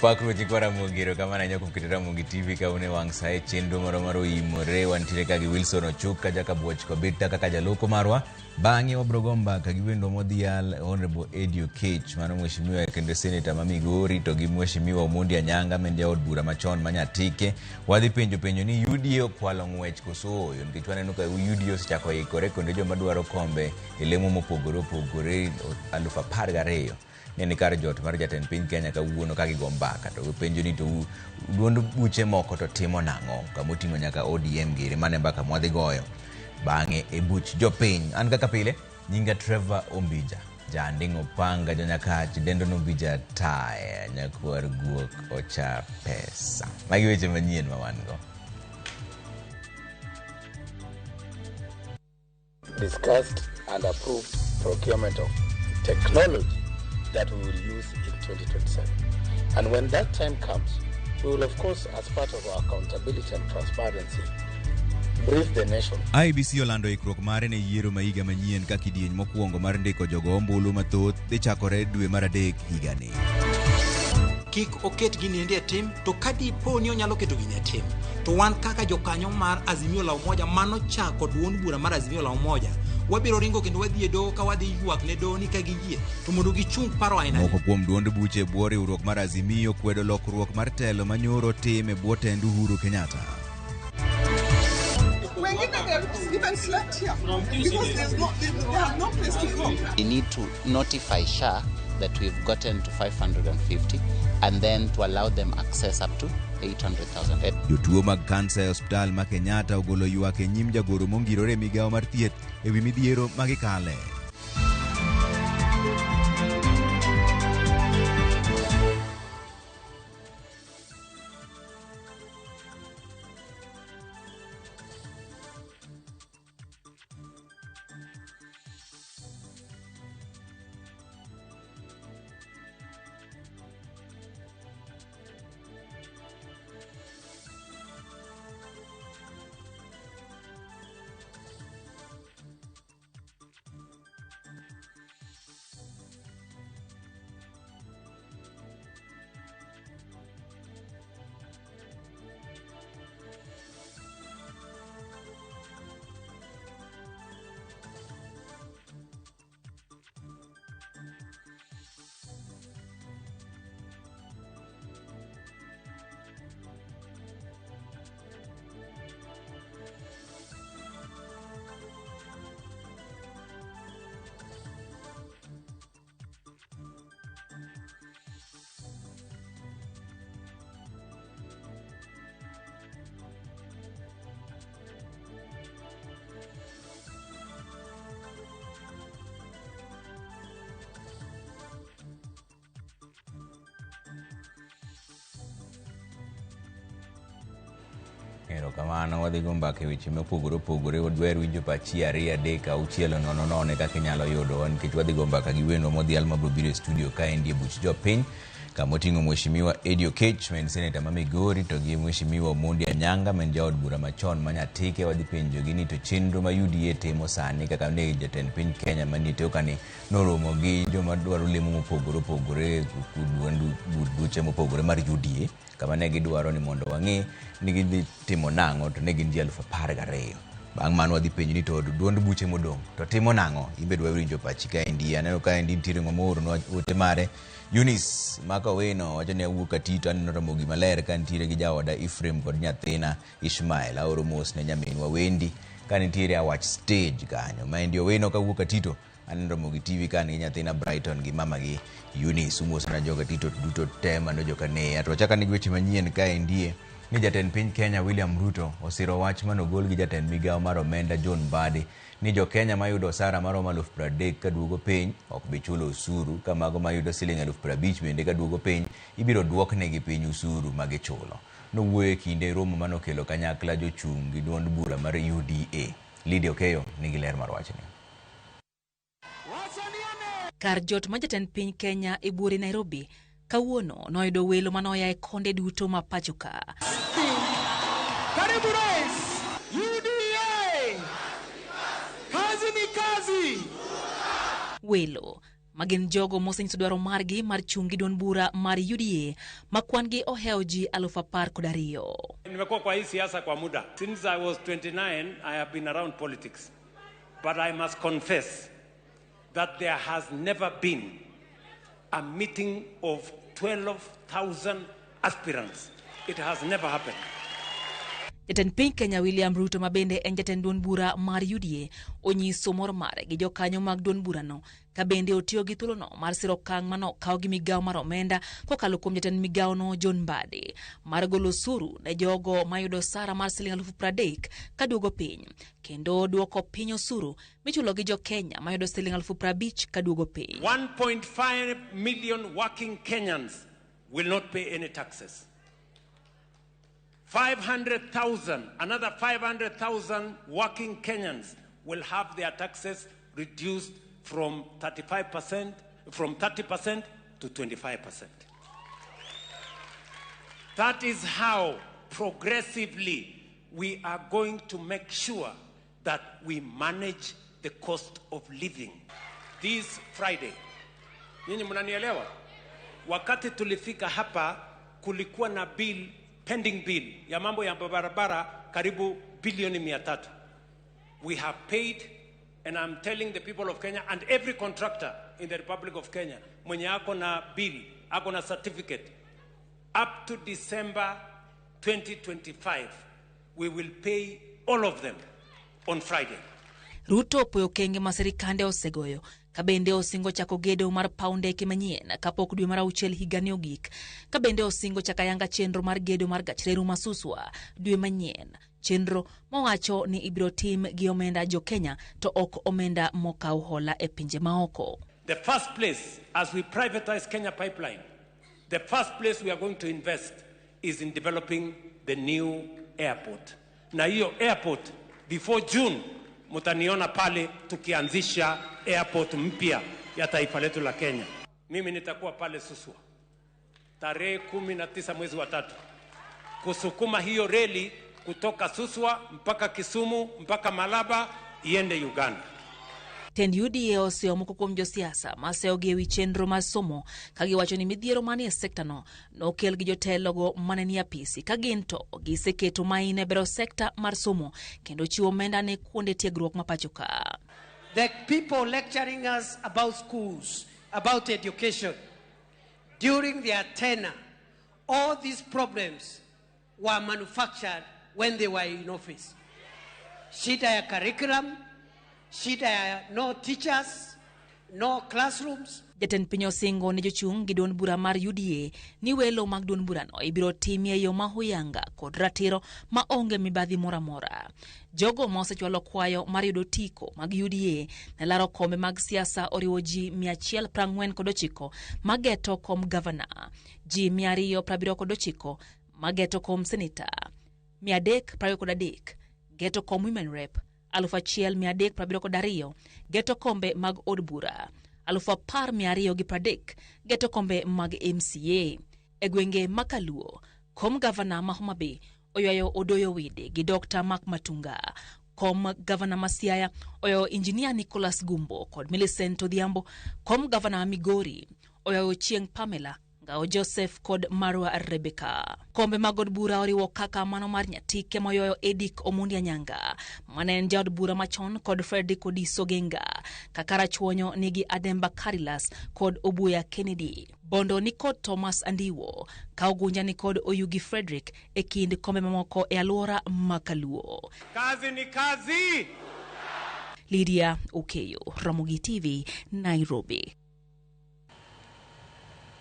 Pakru chikora mugiro kama na nyoko kitera mugi TV ka une wangsae chendu maro imore wantire kagi Wilson Ochuka jaka buoch ko bita kaka jaloko marwa bangi wabrogomba kagi wendo modial Honorable Edio Cage mano mheshimiwa kende Senator Mamigori to gi mheshimiwa Omondi Anyanga mende od bura machon manyatike wadhi penjo ni UDA kwalo ngwech koso yo nikech waneno ka UDA sichako ikore konde joma dwaro kombe elemo mopogore 1012 neni kar jot mar jatend piny Kenya ka wuono ka gigombaka to penjo ni to duond buche moko to timo nango kamotingo nyaka ODM gire mane mbaka mwadhi goyo bange e buch jopiny an kaka pile nyinga Trevor Ombija jandingo panga jonyakach dendo Ombija tae nyakwar guok ocha pesa magi weche manyien mawango discussed and approved procurement of technology that we will use in 2027. And when that time comes, we will, of course, as part of our accountability and transparency, brief the nation. IBC Orlando ikrok mare ne yiero maiga manyien ka kidieny mokwongo mar ndiko jogo ombulu mathoth dhi chakore dwe mar adek higani. Kik oket gini ende tim to kadi po ni onyalo keto gini tim to wan kaka jokanyo mar Azimio la Umoja mano chako duond bura mar Azimio la Umoja wabiro ringo kendo wadhi do ka wadhi yuak ne do ni ka giyie to mondo gichung paro aina moko kuom duond buche bwo riwruok mar Azimio kwedo lokruok mar telo manyoro tim e bwo tend Uhuru Kenyatta. Even slept here because they have no place to go. We need to notify SHA that we've gotten to 550 and then to allow them access up to 800,000. Jotuo mag kansa e hospital ma Kenyatta ogolo ywak e nyim jagoro mongirore migawo mar thieth e wi midhiero magikale. Ero kamano wadhi gombake weche mopogore wadwer winjo pachi 2-3-6-9 kaka inyalo yudo nikech wadhi gombaka gi wendo modhial mabro biro e studio ka endie buch jopiny kamoting'o mheshimiwa Edio Cage men Senator Mamigori to gi mheshimiwa Omondi Anyanga men jaod bura machon manyatike wadhi penjo gi ni to chenro ma UDA timo sani kaka ne jatend piny Kenya manite okani noromo gi joma dwaro lemo mopogore duond buche mopogore mar UDA kama ne gidwaro ni mondo wang'e ni gidhi timo nango to ne gin ji 12,000 bang' mano wadhi penjo ni to duond buche modong to timo nango imbe dwa winjo pachi ka endi aneno ka endi ntiere ng'omoro no ote mare Eunice Makaweno wacho ne wuok Atito aneno Ramogi Maler ka ntiere gi jaoda Ephraim kod nyathina Ishmael aoro mos ne nyaminwa Wendi ka ntiere awach stage kanyo ma endi Oweno ka wuok Atito aneno Ramogi TV ka ni nyathina Brighton gi mama gi Eunice umos na joga Atito duto tema no joka ne to chaka ni weche manyien ka endie ni jatend piny Kenya William Ruto osiro wach manogol gi jatend migawo mar omenda John Mbadi ni jo Kenya mayudo osara maromo 30,000 ka duogo piny ok bi chulo usuru ka mago mayudo siling 50,000 bende ka duogo piny ibiro duoknegi piny usuru ma gichulo. Nowuoyo kinde romo manokelo kanyakla jochung' gi duond bura mar UDA. Lydia Okeyo nigi ler mar wachni. Kar jot ma jatend piny Kenya e buore Nairobi kawuono noyudo welo manoya e konde duto ma pachoka. Karibu Rais UDA. Kazi ni kazi. Welo magin jogo mosenyiso dwaro margi mar chungi duond bura mar UDA makwangi oheo ji 12,000. Nimekuwa kwa hii siasa kwa muda. Since I was 29, I have been around politics. But I must confess that there has never been a meeting of 12,000 aspirants. It has never happened. Jatend piny Kenya William Ruto mabende en jatend duond bura mar UDA onyiso mor mare gi jokanyo mag duond burano ka bende otiyo gi thuolono mar siro okang' mano kawo gi migawo mar omenda kokalo kuom jatend migawono John Mbadi mar golo osuru ne jogo mayudo sara mar Sh30,000 kaduogo piny kendo duoko piny osuru michulo gi jo Kenya mayudo Sh50,000 kaduogo piny. 1.5 million working Kenyans will not pay any taxes. 500,000, another 500,000 working Kenyans will have their taxes reduced from 30% to 25%. That is how progressively we are going to make sure that we manage the cost of living. This Friday, nyinyi mnanielewa? Wakati tulifika hapa kulikuwa na pending bill ya mambo ya barabara karibu bilioni 300. We have paid, and I'm telling the people of Kenya and every contractor in the Republic of Kenya, mwenye ako na bill, ako na certificate, up to December 2025, we will pay all of them on Friday. Ruto poyo kenge ma sirikande osegoyo kabende osingo chako gedo mar paundeke manyien kapok dwe mar auchiel higani ogik. Kabende osingo chaka yanga chenro mar gedo mar gach reru ma Suswa dwe manyien. Chenro mowacho ni ibiro tim gi omenda jo Kenya to ok omenda mokaw hola e pinje maoko. The first place, as we privatize Kenya Pipeline, the first place we are going to invest is in developing the new airport. Na hiyo airport before June mutaniona pale tukianzisha airport mpya ya taifa letu la Kenya. Mimi nitakuwa pale Suswa tarehe 19 mwezi wa 3 kusukuma hiyo reli kutoka Suswa mpaka Kisumu mpaka Malaba iende Uganda. Tend UDA oseomo kuom josiasa maseogi ewi chenro mar somo kagiwacho ni midhiero manie sekta no nokel gi jotelogo mane ni apisi kaginto giseketo maine e bero sekta mar somo kendo chiwo omenda ne kuonde tiegruok mapacho ka. The people lecturing us about schools, about education, during their tenure, all these problems were manufactured when they were in office. Shida ya curriculum, shida ya no teachers, no classrooms. Jatend piny osingo ne jochung' gi duond bura mar UDA ni welo mag duond burano ibiro timie yo mahuyanga kod ratiro ma onge mibadhi moramora. Jogo ma osechwalo kwayo mar yudo tiko mag UDA ne laro kombe mag siasa oriwo ji 149 mageto kom gavana, ji 279 mageto kom seneta, 323 geto kom women rep, 1,372 geto kombe mag od bura, 10,230 geto kombe mag MCA. E gwenge makaluo, kom gavana ma Homa Bay oyayo Odoyo Wide gi Dr. Mark Matunga. Kom gavana ma Siaya oyayo Engineer Nicholas Gumbo kod Millicent Odhiambo. Kom gavana Migori oyayo Chieng Pamela Ngao Joseph kod Marwa Rebecca. Kombe mag od bura oriwo kaka mano mar Nyatike moyoyo Edick Omondi Anyanga, mane en jaod bura machon kod Fredrick Odiso Genga, kaka Rachuonyo nigi Ademba Karilas kod Obuya Kennedy. Bondo ni kod Thomas Andiwo, Kaugunja ni kod Oyugi Frederick e kind kombe mamoko e aluora makaluo. Kazi ni kazi! Lydia Okeyo, Ramogi TV, Nairobi.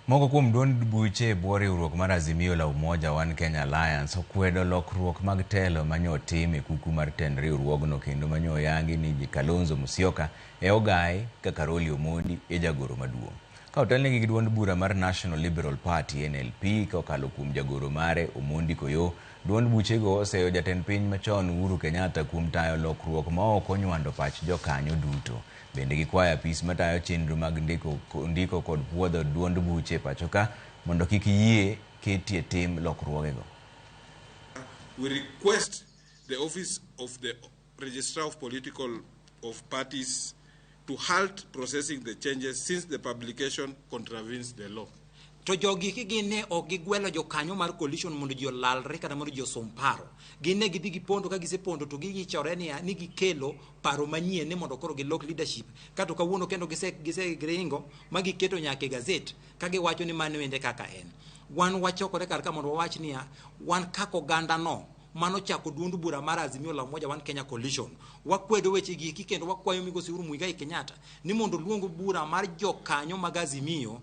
Moko kuom duond buche bwo riwruok mar Azimio la Umoja One Kenya Alliance okwedo lokruok mag telo manyo tim e kuku mar tend riwruogno kendo manyo yangi ni ji Kalonzo Musyoka e ogai ka Karoli Omondi e jagoro maduong'. Ka otelnegi gi duond bura mar National Liberal Party NLP ka okalo kuom jagoro mare Omondi Koyo, duond buchego oseyo jatend piny machon Uhuru Kenyatta kuom tayo lokruok ma ok onywando pach jokanyo duto. Bende gikwayo apis matayo chenro mag ndiko kod puodho duond buche pachoka mondo kik yie ketie tim lokruogego. We request the office of the Registrar of Political Parties to halt processing the changes since the publication contravenes the law. To jogi gine o gigwelo jokanyo mar coalition mondo ji olalre kata mondo ji osom paro. Gine gidhi gipondo ka gisepondo to gichore ni gikelo paro manyien ni mondo koro gilok leadership. Kato kawuono kendo gise gringo ma giketo nyaka gazet ka giwacho ni mano wende kaka en. Wan wachokore kar ka mondo wawach niya wan kako ganda no mano chako duond bura mar Azimio la Umoja One Kenya Coalition wakwedo weche gi kendo wakwayo Migosi Uhuru Muigai Kenyatta ni mondo luongo bura mar jokanyo mag Azimio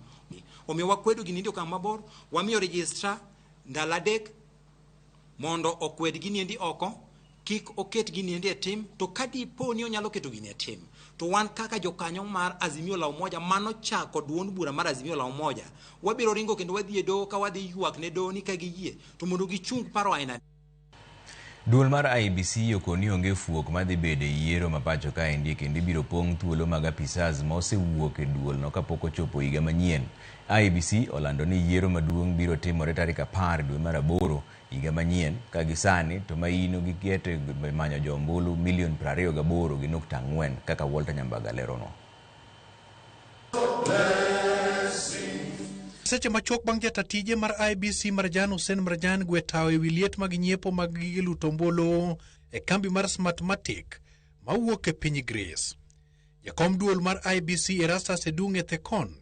omiyo wakwedo gini ndio kama mabor wamiyo registra ndalo 3 mondo okwed gini endi oko kik oket gini endi e tim to kadipo ni onyalo keto gini e tim to wan kaka jokanyo mar Azimio la Umoja mano chako duond bura mar Azimio la Umoja wabiro ringo kendo wadhi e doho ka wadhi ywak ne doho ni ka giyie to mondo gichung paro aina. Duol mar IEBC okoni onge fuok madhi bede yiero mapacho ka endi kendo biro pong' thuolo mag apisas ma osewuok e duol no kapok ochopo higa manyien. IEBC olando ni yiero maduong' biro timore tarik 10 dwe mar 8 higa manyien ka gisani to maino gikete manyo jombulu 28.4 kaka Walter Nyambaga lerono. Seche machok bang' jatatije mar IEBC Marjan Hussein Marjan gwetawe wiliet mag nyiepo mag gige lutombolo e kambi mar Smartmatic mawuok e piny Greece. Jakom duol mar IEBC Erastus Edung' Thekon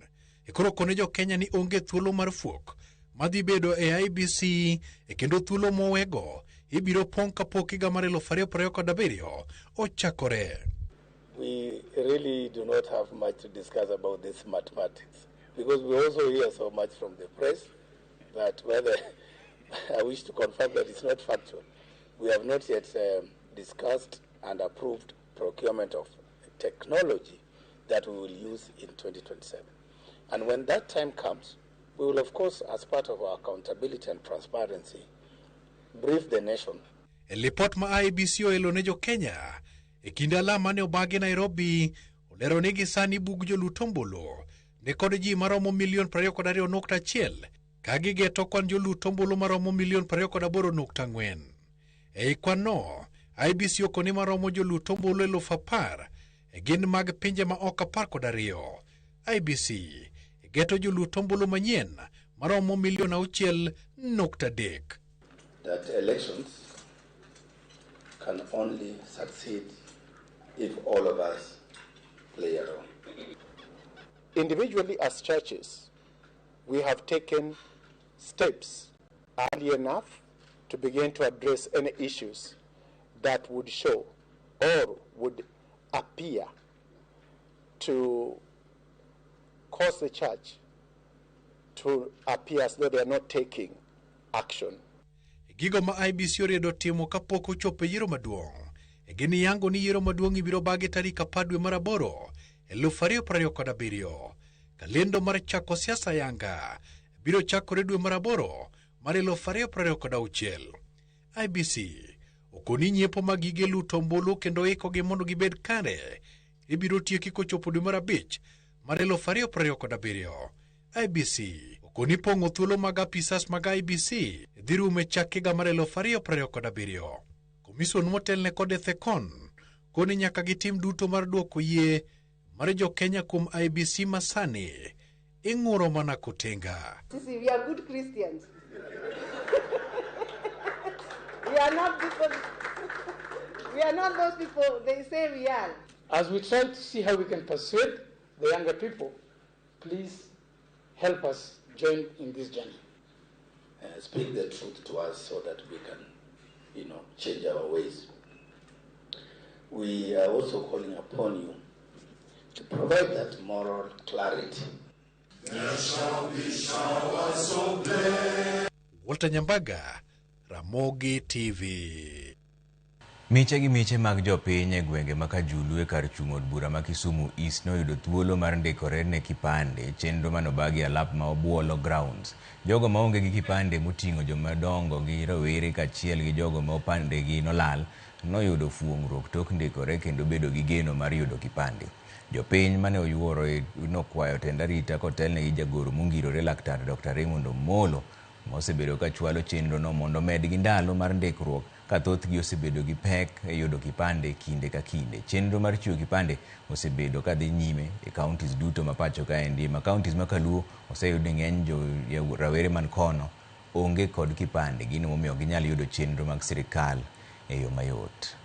koro kone jo Kenya ni onge thuolo mar fuok madhi bedo e IEBC kendo thuolo mowego ibiro pong' kapok higa mar 2027 ochakore. We really do not have much to discuss about this mathematics because we also hear so much from the press that whether I wish to confirm that it's not factual. We have not yet discussed and approved procurement of technology that we will use in 2027. And when that time comes, we will, of course, as part of our accountability and transparency, brief the nation. Lipot ma IEBC oelo ne jo Kenya kinde alama ne obagi Nairobi olero ni gisani bug jolutombolo ne kod ji maromo 22.1 ka gigeto kwan jolutombolo maromo 28.4. Ei kwan no IEBC okoni maromo jolutombolo 10,000 gin mag pinje ma ok 12. IEBC geto jolutombolo manyien maromo 6.3. That elections can only succeed if all of us play a role. Individually as churches, we have taken steps early enough to begin to address any issues that would show or would appear to cause the church to appear as though they are not taking action. Gigo ma IEBC oriedo timo kapok ochopo yiero maduong'. Gin yango ni yiero maduong' ibiro bagi tarik 10 dwe mar 8 2027. Kalendo mar chako siasa yanga biro chakore dwe mar 8 mar 2026. IEBC okoni nyiepo mag gige lutombolo kendo ikogi mondo gibed kare ibiro tieki kochopo dwe mar 5 mar 2027. IEBC okoni pong'o thuolo mag apisas mag IEBC dhi rume chak higa mar 2027. Komison motelne kod Thekon koni nyaka gitim duto mar duoko yie mar jo Kenya kuom IEBC masani ing'uro mana kutenga. We are good Christians. We are not those people they say we are. As we try to see how we can persuade the younger people, please help us join in this journey. Speak the truth to us so that we can, change our ways. We are also calling upon you to provide that moral clarity. There shall be showers of blessing. Walter Nyambaga, Ramogi TV. Miche gi miche mag jopiny e gwenge ma Kajulu e kar chung' od bura ma Kisumu East noyudo thuolo mar ndikore ne kipande chenro manobagi alap ma obuolo grounds. Jogo maonge gi kipande moting'o jomadongo gi rawere kachiel gi jogo ma opande gi nolal noyudo fuong'ruok tok ndikore kendo bedo gi geno mar yudo kipande. Jopiny mane oyuoro nokwayo tend arita kotelne gi jagoro mongirore Laktar Dr. Raymond Omolo mosebedo ka chwalo chenro no mondo med gi ndalo mar ndikruok ka thothgi osebedo gi pek e yudo kipande kinde ka kinde. Chenro mar chiwo kipande osebedo ka dhi nyime e counties duto ma pacho kaendi. Ma counties ma Kaluo oseyudo ng'eny jo rawere man kono onge kod kipande, gino momiyo ginyal yudo chenro mag sirikal e yo mayot.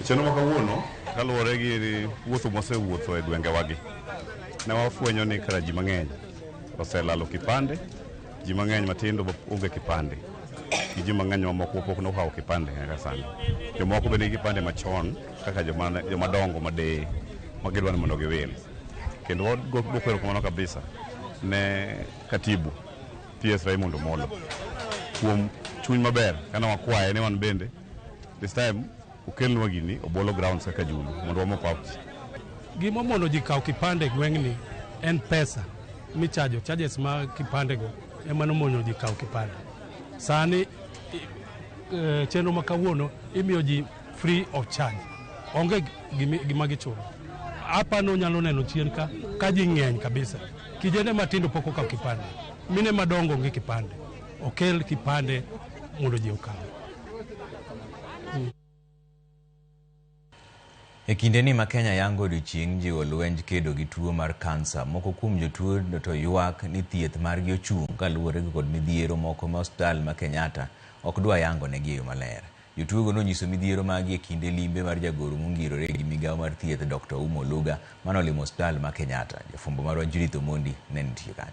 Chenro ma kawuono kaluwore gi wuotho mosewuotho e gwenge wagi, ne wafwenyo ni kara ji mang'eny oselalo kipande, ji mang'eny matindo onge kipande, ji mang'eny mamoko pok nokawo kipande kaka sani. Jomoko bende kipande machon kaka jomadongo madeye ma gidwa ni mondo giwil. Kendo gokwero kamano kabisa ne katibu PS Raymond Omolo kuom chuny maber kana wakwaye ni wan bende this time ukelnwa gini obolo grounds kaka Julu mondo wamopap. Gima mondo ji kaw kipande gweng'ni en pesa michajo, charges ma kipande go emano mondo ji kaw kipande. Sani chenro ma kawuono imiyo ji free of charge, onge gima gichulo. Hapa no nyalo neno chien ka ji ng'eny kabisa. Kijende matindo pok okaw kipande, mine madongo onge kipande. Okel kipande mondo ji okaw. E kinde ni ma Kenya yango odiochieng' jiwo lwenj kedo gi tuo mar kansa, moko kuom jotuo to ywak ni thieth margi ochung' kaluwore kod midhiero moko ma osiptal ma Kenyatta ok dwa yango negi e yo maler. Jotuogo nonyiso midhiero magi e kinde limbe mar jagoro mongirore gi migawo mar thieth Dr. Uma Oluga manolimo osiptal ma Kenyatta. Jafwambo marwa Judith Omondi ne nitie kanyo.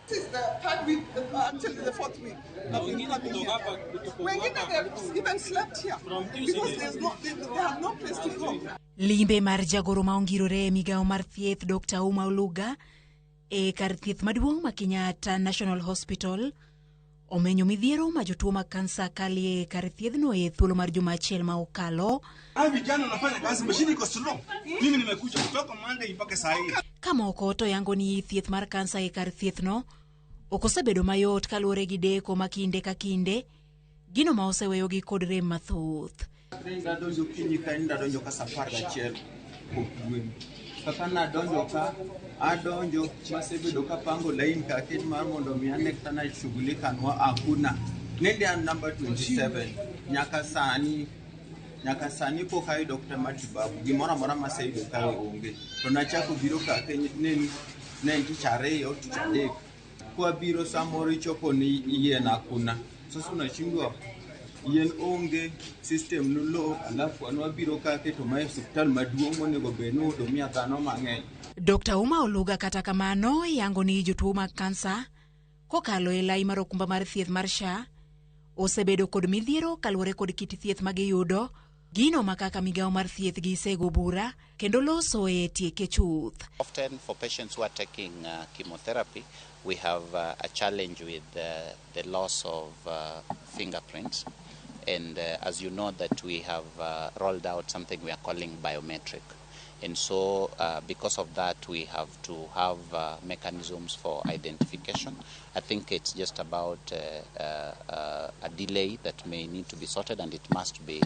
This is the third week until the fourth week. We're even slept here because they have no place to go. Limbe mar jagoro maongirore e migawo mar thieth Dr. Uma Oluga e kar thieth maduong' ma Kenyatta National Hospital omenyo midhiero ma jotuo mag kansa kalie kar thiethno e thuolo mar juma achiel ma okalo. Vijana wanafanya kazi, mashini iko slow. Mimi nimekuja kutoka Monday mpaka saa hii. Kamoko to yango ni thieth mar kansa e kar thiethno okosebedo mayot kaluwore gi deko ma kinde ka kinde, gino ma oseweyo gi kod rem mathoth. Donjo kinyi ka donjo ka safar gachiel kokwen. Kaka nadonjo ka adonjo masebedo ka pango line ka ket mar mondo mi ane kana shughulika nwa hakuna. Nende an number 27 nyaka sani po kai Dr. Matibabu gimora mora maseyudo ka onge. To nachako biro ka ne tichare yo tichadek. Kwa biro samoro ichopo ni yien hakuna. Sasa unashindwa yen onge, system nulo, alafu anwa biro ka keto mae hospital maduong' monego beno do mia dhano mang'eny. Dr. Uma Oluga kata kamano yango ni jotuo mag kansa kokalo e lai mar okumba mar thieth mar SHA osebedo kod midhiero kaluwore kod kit thieth ma giyudo, gino makaka migawo mar thieth gi sego bura kendo loso e tieke chuth. Often for patients who are taking chemotherapy, we have a challenge with the loss of fingerprints. And as you know that we have rolled out something we are calling biometric. And so because of that, we have to have mechanisms for identification. I think it's just about a delay that may need to be sorted, and it must be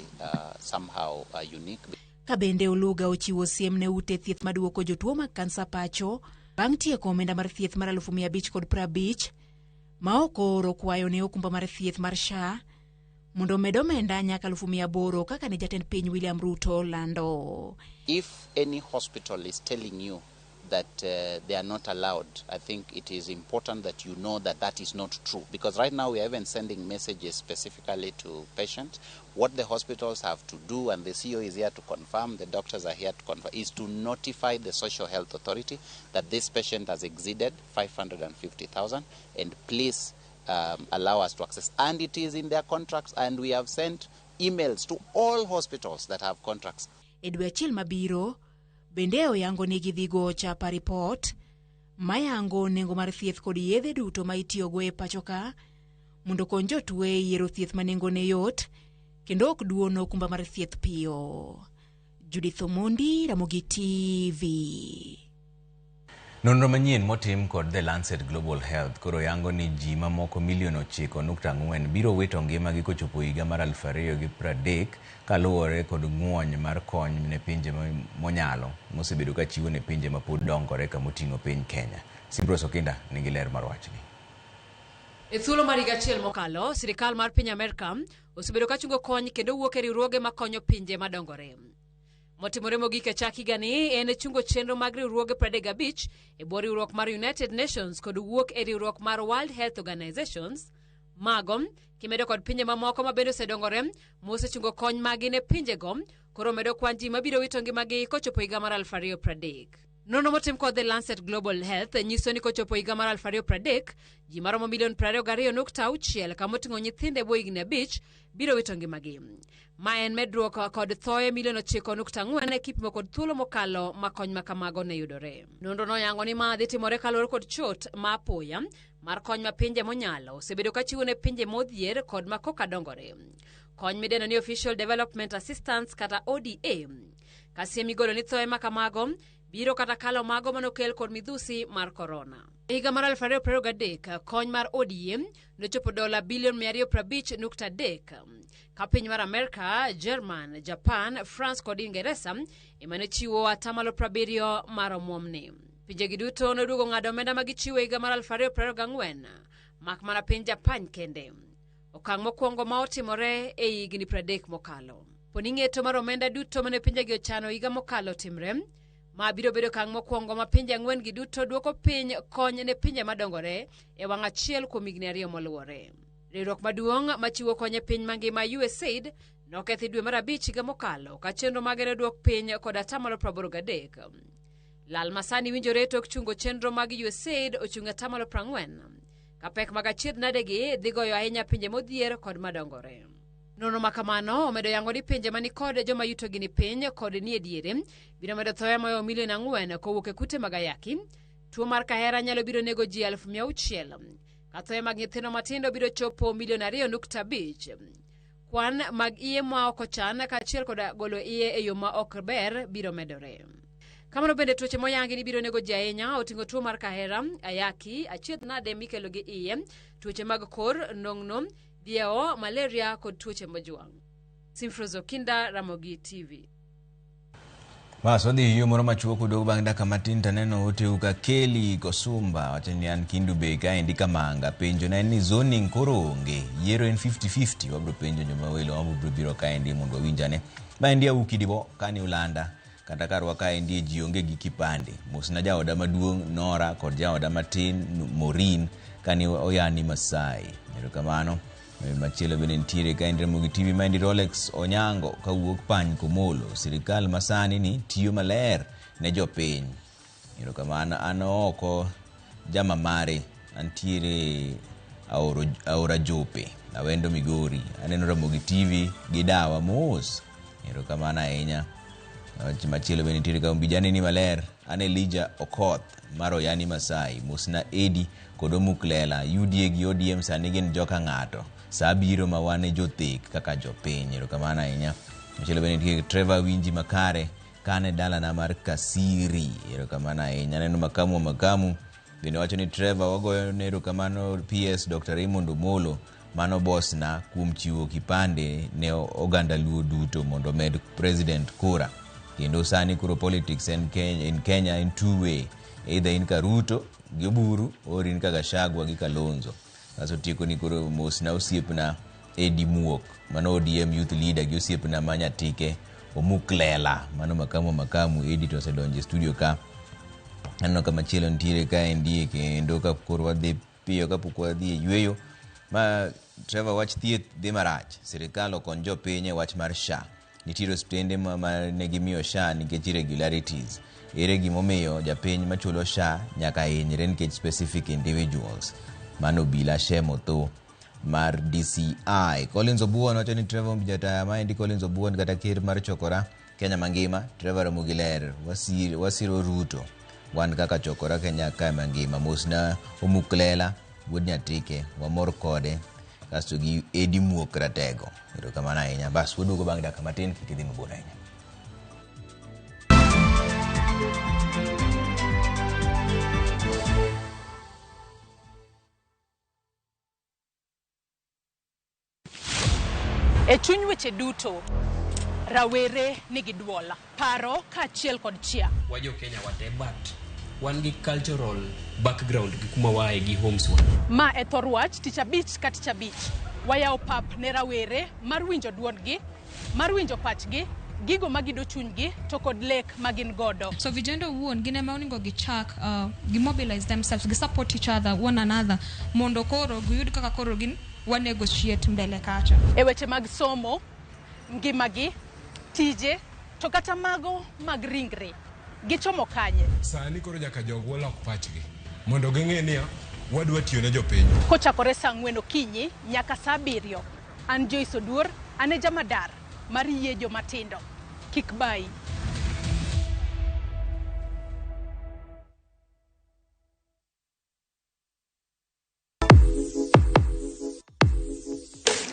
somehow unique. Kabende Oluga ochiwo siem ne ute thieth maduoko jotuo mag kansa pacho bang' tieko omenda mar thieth mar 550 ma okoro kwayo ne okumba mar thieth mar SHA mondo med omenda nyaka 800 kaka ne jatend piny William Ruto lando. If any hospital is telling you that they are not allowed, I think it is important that you know that that is not true. Because right now we are even sending messages specifically to patients. What the hospitals have to do, and the CEO is here to confirm, the doctors are here to confirm, is to notify the Social Health Authority that this patient has exceeded 550,000 and please allow us to access. And it is in their contracts, and we have sent emails to all hospitals that have contracts. Edwe achiel mabiro, bende oyango ni gidhigo chapa report mayango nengo mar thieth kod yedhe duto ma itiyogo e pachoka mondo kony jotuo e yiero thieth ma nengone yot kendo ok duono okumba mar thieth piyo. Judith Omondi, Ramogi TV. Nonro manyien motim kod The Lancet Global Health koro yango ni ji mamoko 9.4 biro wito ngimagi kochopo higa mar 2030 kaluwore kod ng'wony mar kony ne pinje monyalo mosebedo ka chiwo ne pinje mapod dongore ka moting'o piny Kenya. Simbros Okinda nigi ler mar wachni. E thuolo mar higa achiel mokalo, sirikal mar piny Amerka osebedo ka chungo kony kendo wuok e riwruoge makonyo pinje madongore. Motimore mogik e chak higani en chungo chenro mag riwruoge 35 e bwo riwruok mar United Nations kod wuok e riwruok mar World Health Organizations. Mago kimedo kod pinje mamoko ma bende osedongore mosechungo kony magi ne pinjego, koro medo kwan ji mabiro wito ngimagi kochopo higa mar 2030. Nono motim kod The Lancet Global Health nyiso ni kochopo higa mar 2030, ji maromo milion 22.6 kama oting'o nyithindo e bwo higni 5 biro wito ngimagi. Ma en medruok kod thoe milion 9.4 e kipimo kod thuolo mokalo ma kony ma kamago ne yudore. Nonro noyango ni ma dhi timore kaluwore kod chot ma apoya mar kony ma pinje monyalo osebedo ka chiwo ne pinje modhier kod ma koka dongore. Kony midendo ni Official Development Assistance kata ODA. Kasiem igolo ni thoe ma kamago biro kata kalo mago manokel kod midhusi mar corona. E higa mar 2023, kony mar ODA nochopo $250 billion ka piny mar Amerika, Jerman, Japan, France kod Ingeresa emane chiwo 70% mar omwomni. Pinjegi duto noduogo ng'ado omenda magichiwo higa mar 2024, mak mana piny Japan kende. Okang' mokwongo ma otimore e higni 30 mokalo. Poni ng'eto mar omenda duto mane pinjegi ochano higa mokalo timre, ma biro bedo okang' mokwongo ma pinje 4 gi duto duoko piny kony ne pinje madongore e wang' achiel kuom higni 2 moluwore. Riwruok maduong' machiwo kony e piny mangima USAID nokethi dwe mar 5 higa mokalo ka chenro mage ne duok piny kod 83%. Lal masani winjore tok chungo chenro mag USAID ochung' 40%. Ka pek mag achiedhnadegi dhi goyo ahinya pinje modhier kod madongore. Nono makamano omedo yango ni pinje mani kod joma yutogi ni piny kod ni ediere biro medo thoe moyo milion 4 kowuok e kute mag ayaki. Tuo mar kahera nyalo biro nego ji 600,000. Ka thoe mag nyithindo matindo biro chopo milion 2.5. Kwan mag iye ma ok ochan kaachiel kod golo iye e yo ma ok ber biro medore. Kamano bende tuoche moyangi ni biro nego ji ahinya oting'o tuo mar kahera, ayaki, achiedhnade mikelo gi iye, tuoche mag kor, nong'no, dhieo, malaria kod tuoche mojwang'. Simfrozo Kinda, Ramogi TV. Bas wadhi yo moro machuok kudogo bang' daka matin taneno oteu ka Kelly Kosumba wachani an Kindu Bay ka indika manga penjo na ni zoning koro onge yiero en 50-50 wabro penjo joma welo wabro biro ka endi mondo winjane ba endi ukidibo kani ulanda kata karwa ka endi ji onge gi kipande mosna jaoda maduong' Nora kod jaoda matin Morin kani oyani Masai erokamano machielo bende ntiere ka endre Ramogi TV ma endi Rolex Onyango kawuok Pany Komolo sirikal masani ni tiyo maler ne jopiny erokamano an oko jama mare antiere aora Jope awendo Migori aneno Ramogi TV gi dawa mos erokamano ahinya machielo bende ntiere ka mbijani ni maler an Elijah Okoth maro yani Masai mosna Edi kod Omuklela UDA gi ODM sani gin joka ng'ato sabiro mawane jothek kaka jopiny erokamano ahinya. Machielo bende ntiere Trevor Winji Makare kane dala na mar Kasiri erokamano ahinya. Neno Makamu bende wacho ni Trevor wagoyo ne erokamano PS Dr. Raymond Omolo mano boss na kuom chiwo kipande ne oganda luo duto mondo med president kura kendo sani kuro politics in Kenya in two way, either in Karuto gi Oburu or in Gachagua gi Kalonzo. Kaso tiko ni kuro mosna osiepna Edi Muok mano ODM youth leader gi osiepna Manyatike Omuklela mano Makamu Edi to osedonje studio ka. Anno kama chielo ntiere ka endi kendo ka koro wadhi piyo kapok wadhi yweyo ma Trevor wach thieth dhi marach sirikal okon jopiny wach mar SHA nitiere hospitende ma negimiyo SHA nikech irregularities ere gimomiyo japiny machulo SHA nyaka hinyre nikech specific individuals mano bila shemo to mar DCI. Collins Obuon wacho ni Trevor Mbijataya ma endi Collins Obuon kata ker mar chokora Kenya mangima Trevor Ramogi ler wasiro Ruto wan kaka chokora Kenya ka mangima mosna Omuklela wuod Nyatike wamor kode kasto gi Edi Muok ratego erokamano ahinya. Bas waduogo bang' daka matin kik idhi mabor ahinya. E chuny weche duto rawere nigi duola paro kaachiel kod chia wajo Kenya wate but wan gi cultural background gi kuma wae gi homes wa. Ma e Thorwach tich abich ka tich abich wayawo pap ne rawere mar winjo duondgi, mar winjo pachgi, gigo magido chunygi to kod lek magin godo. So vijendo wuon gine ma oningo gichak mobilize themselves, gi support each other, one another, mondo koro giyud kaka koro gin one negotiate mbele kacha. E weche mag somo, ngimagi, tije, to kata mago mag ringre, gichomo kanye. Sani koro nyaka jogo lok pachgi, mondo ging'e niya wadwa tiyo ne jopiny. Kochakore saa 4 okinyi nyaka saa 7, an Joyce Oduor, ane jamadar mar yie jomatindo. Kik bai.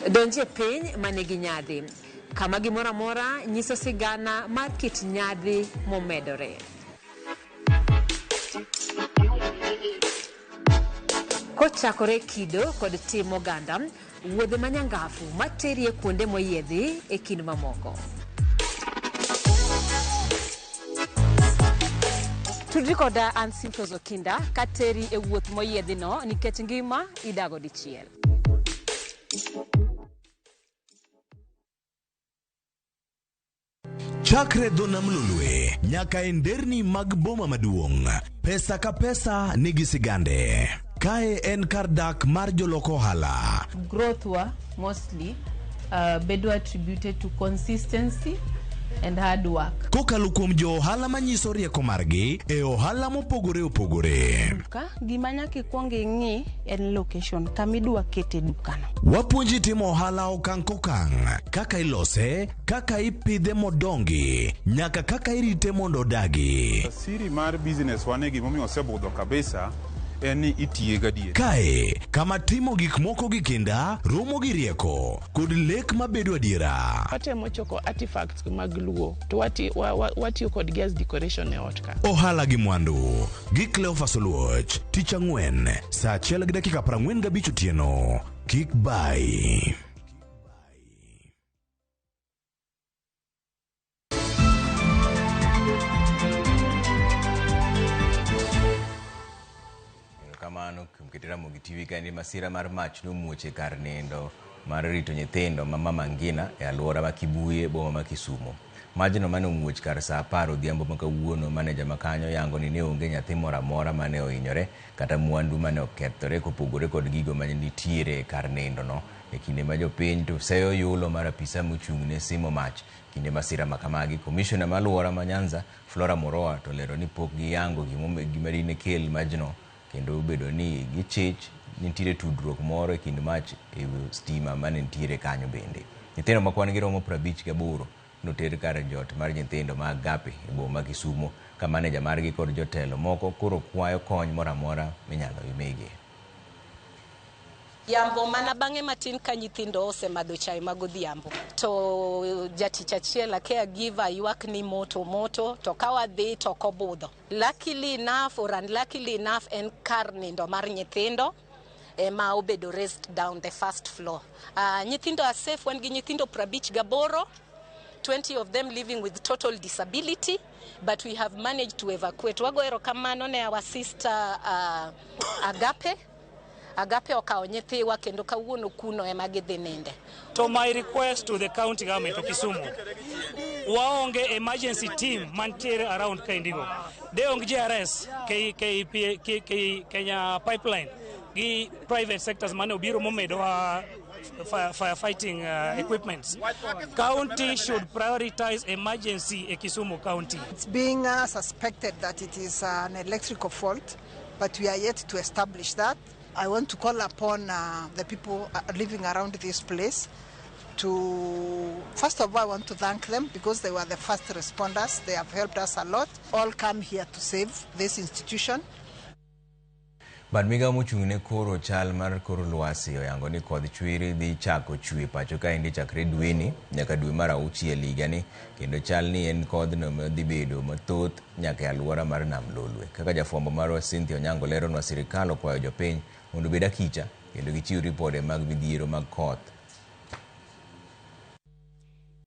Donje piny manigi nyadhi, kama gimora mora nyiso sigana mar kit nyadhi momedore. Kochakore kido kod tim oganda, wuodhe manyangafu materie kuonde moyiedhi e kind mamoko. Tudri koda an Simtos Okinda kateri e wuoth moyiedhi no nikech ngima idago dichiel. Chakre dho nam lulwe nyaka e nderni mag boma maduong', pesa ka pesa nigi sigande. Kae en kar dak mar joloko ohala. Growth wa mostly bedo attributed to consistency and hard work. Kokalo kuom jo ohala manyiso rieko margi e ohala mopogore opogore. Gima nyaka ikuong ing'i en location kamidwa kete dukano. Wapuonji timo ohala okang' kokang', kaka ilose, kaka ipidhe modongi, nyaka kaka irite mondo odagi. Siri mar business wane gimomiyo osebudho kabisa eni itiye gadier. Kae kama timo gik moko gi kinda romo gi rieko kod lek mabedo adiera. Watemo choko artifacts mag luo to watiyo kod gas decoration e ot ka. Ohala gi mwandu gi Cleophas Oluoch, tich ang'wen saa 1:45 otieno. Kik bai. Kamano kumketera Mogi TV kandi masira mar mach nomuoche kar nindo mar rito nyithindo ma Mama Ngina e alwora ma Kibuye boma ma Kisumo. Majno mane omuoch kar saa 10 odhiambo ma kawuono, maneja makanyo yango ni ne onge nyathi moro amora mane ohinyore kata mwandu mane okethore kopogore kod gigo mane nitiere kar nindo no. E kinde ma jopiny to seyo yulo mar apisa mochung'ne simo mach kinde masira makamagi, Commissioner ma alwora ma Nyanza Flora Moroa to lero ni pok giyango gima dine kel majno, kendo bedo ni gichich nitiere tudruok moro e kind mach e stima mane nitiere kanyo bende. Nyithindo ma kwan giromo 58 noter kar jot mar nyithindo ma Agape e boma Kisumo, ka maneja margi kod jotelo moko koro kwayo kony moro amora minyalo imigi. Yambo mana bang'e matin ka nyithindo osemadho chai magodhiambo to jatich achiel a caregiver ywak ni moto to ka wadhi to kobudho. Luckily enough or unluckily enough en kar nindo mar nyithindo ma obedo raised down the first floor. Nyithindo are safe. Wan gi nyithindo 58, 20 of them living with total disability, but we have managed to evacuate. Wago erokamano ne our sister Agape okao nyithiwa kendo kawuono kuno ema gidhi ninde. So my request to the county government of Kisumu, waonge emergency team mantiere around Kaindigo. De ong GRS, Kenya Pipeline, gi private sectors mane obiro momedo firefighting equipments. County should prioritize emergency in Kisumu County. It's being suspected that it is an electrical fault, but we are yet to establish that. I want to call upon the people living around this place to, first of all, I want to thank them because they were the first responders. They have helped us a lot. All come here to save this institution. Bad miga mochung'ne koro chal mar koro lwasi oyango ni kodh chwiri dhi chako chwe pacho kaendi chakre dweni nyaka dwe mar 6 higani, kendo chal ni en kodhno madhi bedo mathoth nyaka e alwora mar nam Lolwe. Kaka jafwambo marwa Cynthia Onyango leronwa, sirikal okwayo jopiny mondo obed akicha kendo gichiw ripode mag midhiero mag koth.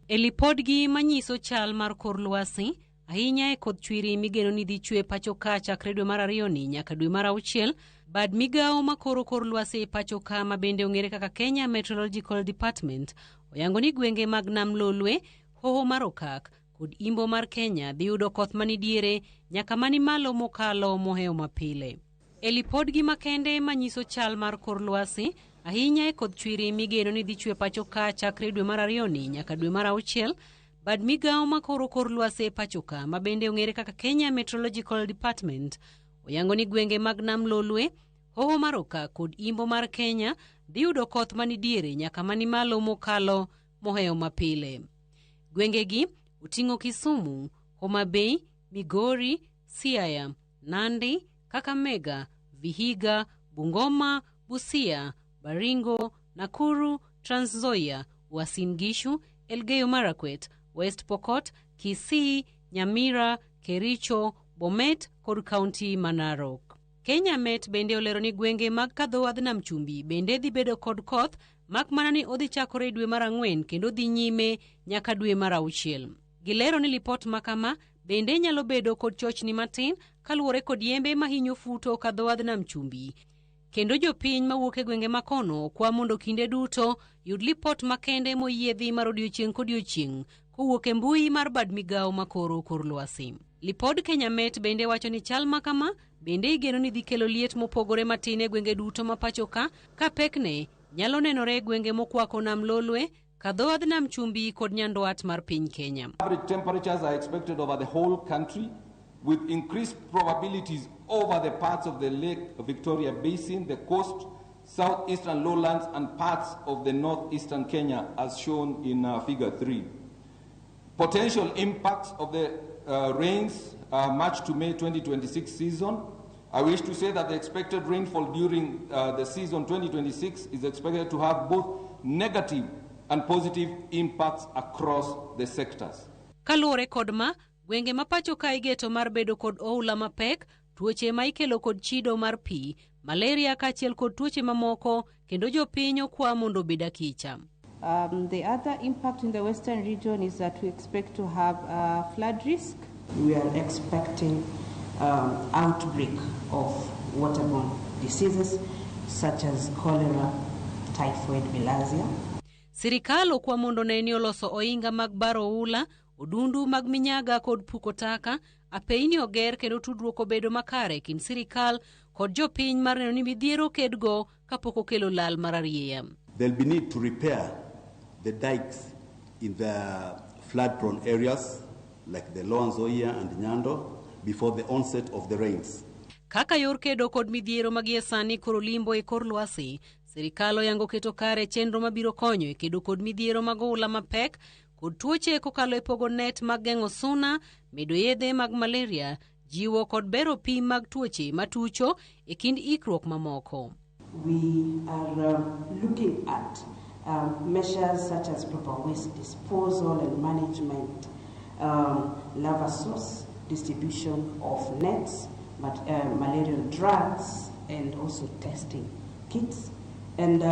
E lipodgi manyiso chal mar kor lwasi, ahinya e koth chwiri migeno ni dhi chwe pacho ka chakre dwe mar 2 nyaka dwe mar 6. Bad migao makoro kor lwasi pacho ka ma bende ong'ere kaka Kenya Meteorological Department oyango ni gwenge mag Nam Lolwe, Hoho mar Okak kod Imbo mar Kenya dhi yudo koth manidiere nyaka mani malo mokalo mohewo mapile. E lipodgi makende manyiso chal mar kor lwasi ahinya e koth chwiri migeno ni dhi chwe pacho ka chakre dwe mar 2 nyaka dwe mar 6. Bad migao makoro kor lwasi pacho ka ma bende ong'ere kaka Kenya Meteorological Department oyango ni gwenge mag Nam Lolwe, Hoho mar Okak kod Imbo mar Kenya dhi yudo koth manidiere nyaka mani malo mokalo mohewo mapile. Gwengegi uting'o Kisumu, Homa Bay, Migori, Siaya, Nandi, Kakamega, Vihiga, Bungoma, Busia, Baringo, Nakuru, Trans Nzoia, Uasin Gishu, Elgeyo Marakwet, West Pokot, Kisii, Nyamira, Kericho, Bomet kod kaunti ma Narok. Kenya Met bende olero ni gwenge mag kadho wadh Nam Chumbi bende dhi bedo kod koth mak mana ni odhi chakore dwe mar 4 kendo dhi nyime nyaka dwe mar 6. Gilero ni lipot makama bende nyalo bedo kod chochni matin kaluwore kod yembe mahinyo futo kadho wadh Nam Chumbi. Kendo jopiny mawuok e gwenge makono kwa mondo kinde duto yud lipot makende moyiedhi mar odiochieng' kodiochieng' kowuok e mbui mar bad migao makoro kor lwasi. Lipod Kenya Met bende wacho ni chal makama bende igeno ni dhi kelo liet mopogore matin e gwenge duto mapacho ka pekne nyalo nenore gwenge mokwako Nam Lolwe, kadho wadh Nam Chumbi kod nyandwat mar piny Kenya. Average temperatures are expected over the whole country with increased probabilities over the parts of the Lake Victoria Basin, the coast, southeastern lowlands and parts of the northeastern Kenya as shown in figure 3. Potential impacts of the rains March to May 2026 season. I wish to say that the expected rainfall during the season 2026 is expected to have both negative and positive impacts across the sectors. Kalore kodma, gwenge mapacho ka igeto mar bedo kod oula mapek, tuoche ma ikelo kod chido mar pi, malaria kachiel kod tuoche mamoko, kendo jopiny okwa mondo beda kicha. The other impact in the western region is that we expect to have flood risk. We are expecting outbreak of waterborne diseases such as cholera, typhoid, bilharzia. Sirikal okwa mondo neni oloso oinga mag baro ula, odundu mag minyaga kod puko taka, apeini oger kendo tudruok obedo makare kind sirikal kod jopiny mar neno ni midhiero kedgo kapok okelo lal mar arieya. There'll be need to repair the dikes in the flood-prone areas like the Lower Nzoia and Nyando before the onset of the rains. Kaka yor kedo kod midhiero magie sani koro limbo e kor lwasi, sirikal oyango keto kare chenro mabiro konyo e kedo kod midhiero mag oula mapek kod tuoche kokalo e pogo net mag geng'o suna, medo yedhe mag malaria, jiwo kod bero pi mag tuoche matucho e kind ikruok mamoko. We are looking at measures such as proper waste disposal and management, larva source, distribution of nets, malarial drugs, and also testing kits. And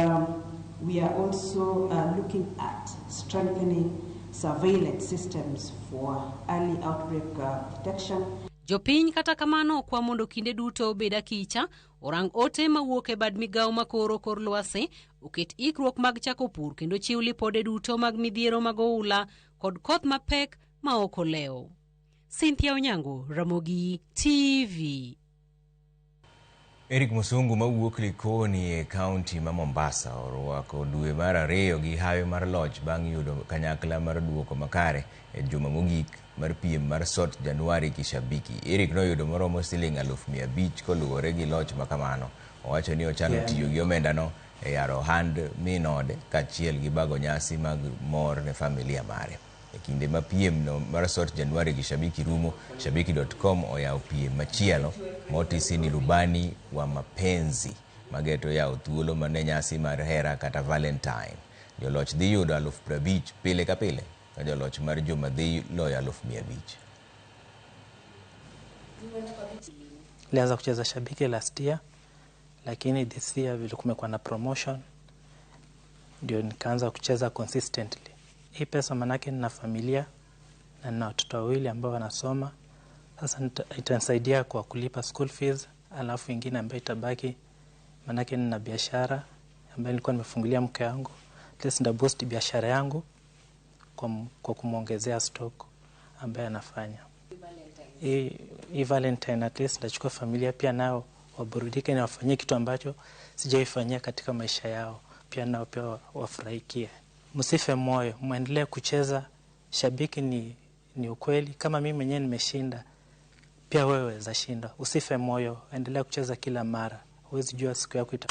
we are also looking at strengthening surveillance systems for early outbreak detection. Jopiny kata kamano kwa mondo kinde duto beda kicha, orang ote mawuok e bad migao makoro kor lwasi, uket ikruok mag chako pur kendo chiw lipode duto mag midhiero mag oula kod koth mapek ma oko leo. Cynthia Onyango, Ramogi TV. Eric Musungu mawuok Likoni e kaunti ma Mombasa orwako dwe mar 2 gi hawi mar loch bang' yudo kanyakla mar duoko makare e juma mogik mar piem mar Sot Januari Kishabiki. Eric noyudo moromo siling 500,000 koluwore gi loch makamano. Owacho ni ochano tiyo gi omendano e yaro hand minode kachiel gi bago nyasi mag mor ne familia mare. E kinde ma piem no mar Sot Januari Kishabiki rumo, shabiki.com oyawo piem machielo motisi ni rubani wa mapenzi mageto yawo thuolo mane nyasi mar hera kata Valentine. Joloch dhi yudo 50,000 pile ka pile, ka joloch mar juma dhi loyo 500,000. Nilianza kucheza Shabiki last year, lakini this year vile kumekuwa na promotion ndio nikaanza kucheza consistently. Hii pesa manake nina familia, na nina watoto wawili ambao wanasoma. Sasa itanisaidia kwa kulipa school fees, alafu ingine ambayo itabaki, manake nina biashara ambayo nilikuwa nimefungulia mke wangu. At least nda boost biashara yangu kwa kumuongezea stock ambayo anafanya. Hii Valentine at least ndachukua familia pia nao waburudike na wafanyie kitu ambacho sijaifanyia katika maisha yao. Pia nao pia wafurahikie. Msife moyo, muendelee kucheza. Shabiki ni ukweli. Kama mimi mwenyewe nimeshinda, pia wewe zashinda. Usife moyo, endelea kucheza kila mara. Huwezi jua siku yako ita.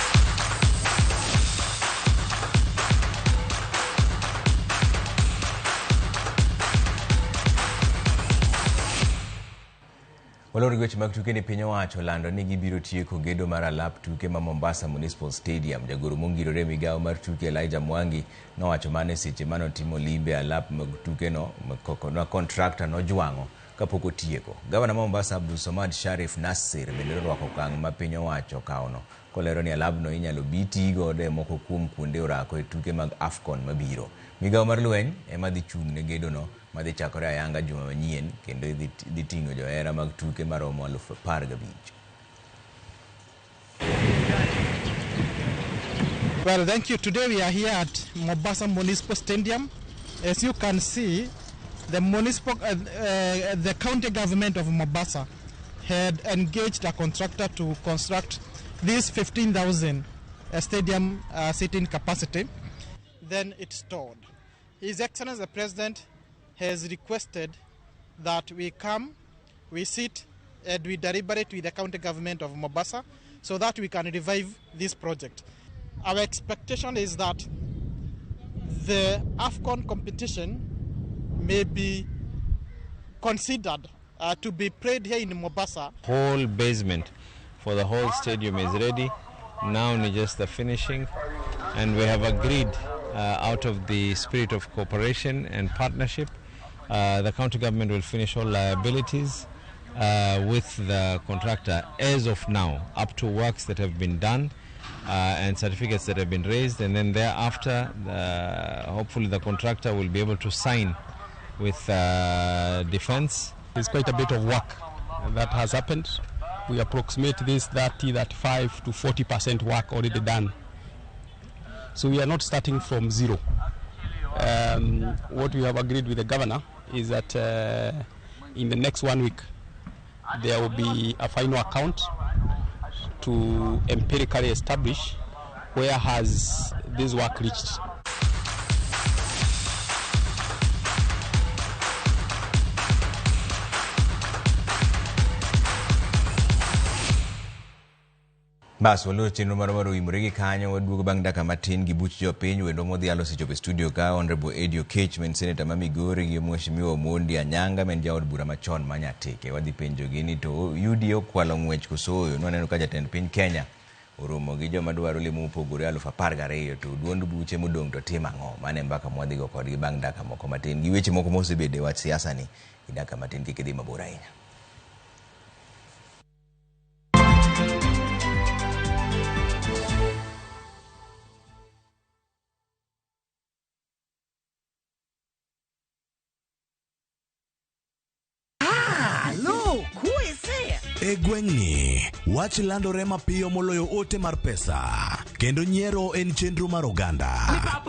Walori weche mag tuke ni piny owacho lando ni gibiro tieko gedo mar alap tuke ma Mombasa Municipal Stadium. Jagoro mongirore migawo mar tuke Elijah Mwangi nowacho mane seche manotimo limbe alap mag tuke no na contractor nojwang'o kapok otieko. Gavana ma Mombasa Abdulsomad Sharif Nasir bende orwako okang' ma piny owacho kawono, kolero ni alabno inyalo biti godo moko kuom kuonde orako e tuke mag AFCON mabiro. Migawo mar lweny ema dhi chung' ne gedo no madhi chakore ayanga juma manyien kendo dhi ting'o johera mag tuke maromo 15,000. Well, thank you. Today we are here at Mombasa Municipal Stadium. As you can see, the county government of Mombasa had engaged a contractor to construct this 15,000 stadium seating capacity. Then it stalled. His Excellency the President has requested that we come, we sit, and we deliberate with the county government of Mombasa so that we can revive this project. Our expectation is that the AFCON competition may be considered to be played here in Mombasa. Whole basement for the whole stadium is ready. Now it's just the finishing, and we have agreed out of the spirit of cooperation and partnership, the county government will finish all liabilities with the contractor as of now, up to works that have been done and certificates that have been raised, and then thereafter hopefully the contractor will be able to sign with defense. There's quite a bit of work that has happened. We approximate this 35 to 40% work already done. So we are not starting from zero. What we have agreed with the governor is that in the next 1 week there will be a final account to empirically establish where has this work reached. Bas waloro chenro maro imore gi kanyo waduogo bang' dakika matin gi buch jopiny wendo modhialo sechopo e studio ka Honorable Eddie Oketch men senator ma Migori gi Mheshimiwa Omondi Anyanga men jaod bura machon ma Nyatike. Wadhi penjo gi ni to UDA okwalo ng'wech kosoyo nwaneno ka jatend piny Kenya oromo gi joma dwaro limo mopogore 12,000 to duond buche modong' to tim ang'o. Mane mbaka mwadhigo kodgi bang' dakika moko matin gi weche moko mosebede wach siasa ni gi dakika matin kik idhi mabor ahinya. E gweng'ni, wach landore mapiyo moloyo ote mar pesa. Kendo nyiero en chenro mar oganda.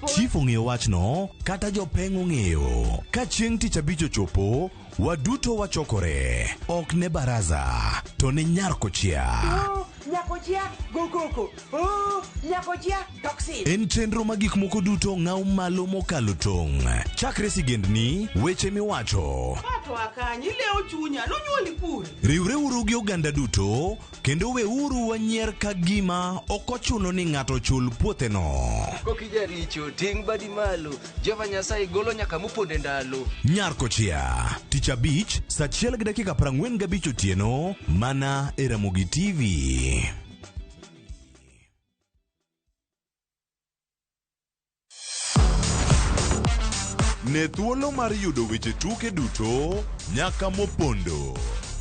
Chief ong'eyo wachno, kata jopeng' ong'eyo. Ka chieng' tich abich ochopo, waduto wachokore. Ok ne baraza, to ne nyarkochia. Nyakojia gokoko. Nyakojia toxin. En chenro ma gik moko duto ng'aw malo mokalo tong'. Chakre sigendni, weche miwacho. Pato akanyi leo chunya, nonyuoli puri. Riwreuru gi oganda duto, kendo weuru wanyier ka gima ok ochuno ni ng'ato chul puotheno. Kokija richo, ting' badi malo, Jehova Nyasaye golo nyaka moponde ndalo. Nyarkochia, tich abich, saa 1:45 otieno, mana e Ramogi TV. Ne thuolo mar yudo weche tuke duto nyaka mopondo.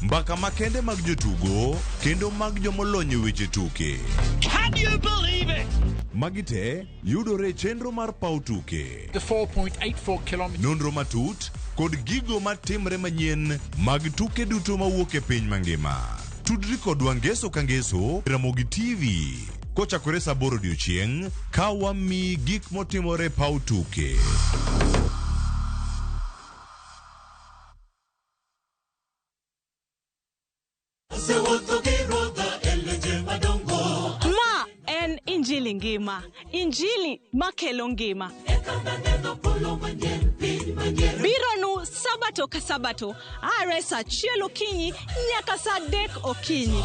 mbaka makende mag jotugo kendo mag jomolony weche tuke. Can you believe it? Magite yudore chenro mar pau tuke. The 4.84 kilometers. Nonro matut kod gigo matimre manyien mag tuke duto mawuok e piny mangima. Tudri kodwa ngeso ka ngeso Ramogi TV. Kochakore saa 8 odiechieng' ka wami gik motimore pau tuke. Ma en injili ngima, injili makelo ngima. Bironu sabato ka sabato, are saa 1 okinyi nyaka saa 3 okinyi.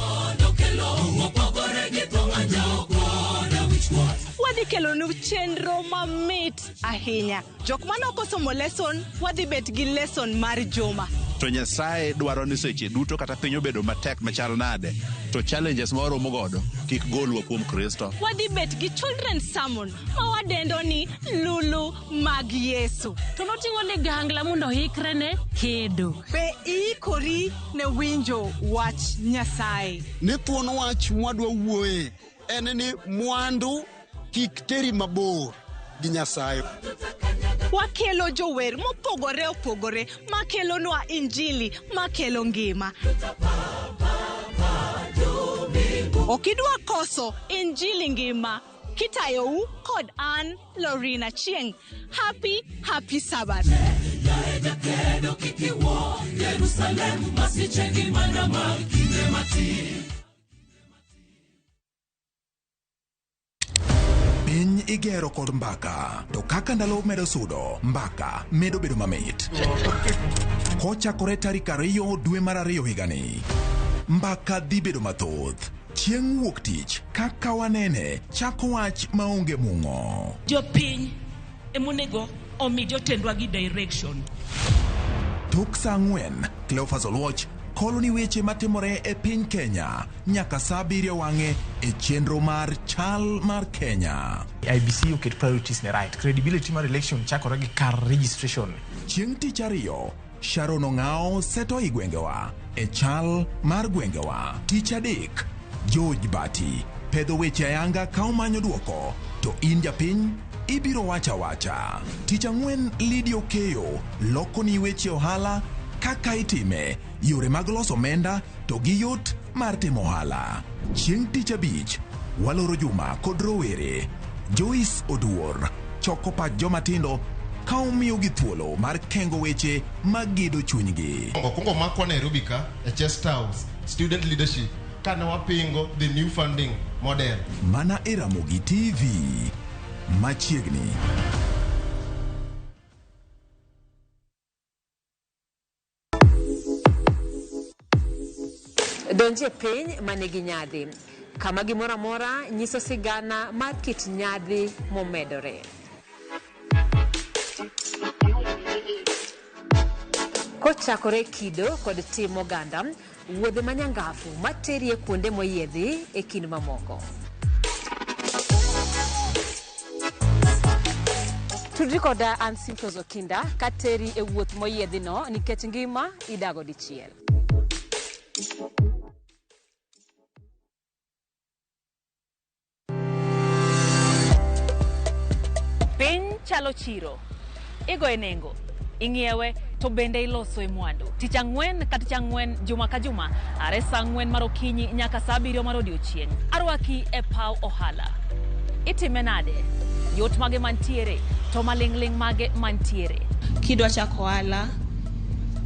Wadhi kelonu chenro mamit ahinya. Jok manok osomo lesson, wadhi bet gi lesson mar juma. To Nyasaye dwaro ni seche duto kata piny obedo matek machal nade, to challenges moro mogodo kik golwa kuom Kristo. Wadhi bet gi children's sermon ma wadendo ni Lulu mag Yesu. To noting'o ligangla mondo hikre ne kedo. Be ikori ne winjo wach Nyasaye. Ne thuon wach mwadwa wuoye en ni mwandu kik teri mabor gi Nyasaye. Wakelo jower mopogore opogore makelo nwa injili makelo ngima. Okidwa koso injili ngima kitayou kod an Lorina Chieng. Happy Sabbath. Piny igero kod mbaka, to kaka ndalo medo sudo, mbaka medo bedo mamit. Kochakore tarik 2 dwe mar 2 higani, mbaka dhi bedo mathoth. Chieng' wuok tich, kaka wanene, chako wach maonge mung'o. Jopiny emonego omi jotendwa gi direction. Tok saa 4, Cleophas Oluoch koloni weche matimore e piny Kenya nyaka saa 7 wang'e e chenro mar chal mar Kenya. IBC oket priorities ne right. Credibility mar election chakore gi kar registration. Chieng' tich 2, Sharon Ong'ao seto i gwengewa e chal mar gwengewa. Tich 3, George Bati pedho weche ayanga ka omanyo duoko, to in japiny ibiro wacha. Tich 4, Lydia Okeyo loko ni weche ohala kaka itime, yore mag loso omenda to gi yot mar timo ohala. Chieng' tich 5, waloro Juma kod rowere. Joyce Oduor choko pach jomatindo ka omiyo gi thuolo mar kengo weche magido chunygi. Kongo makwa Nairobi ka e Chest House student leadership kana wapingo the new funding model. Mana e Ramogi TV machiegni. Donje piny manigi nyadhi, kama gimora mora nyiso sigana mar kit nyadhi momedore. Kochakore kido kod tim oganda, wuodhe manyangafu materie kuonde moyiedhi e kind mamoko. Tudri koda Ansintos Okinda kateri e wuoth moyiedhi no nikech ngima idago dichiel. Piny chalo chiro, igoe nengo, ing'iewe to bende iloso e mwandu. Tich 4 ka tich 4 juma ka juma, are saa 4 mar okinyi nyaka saa 7 mar odiechieng'. Arwaki e paw ohala. Itime nade? Yot mage mantiere, to maling'ling mage mantiere. Kidwa chako ohala,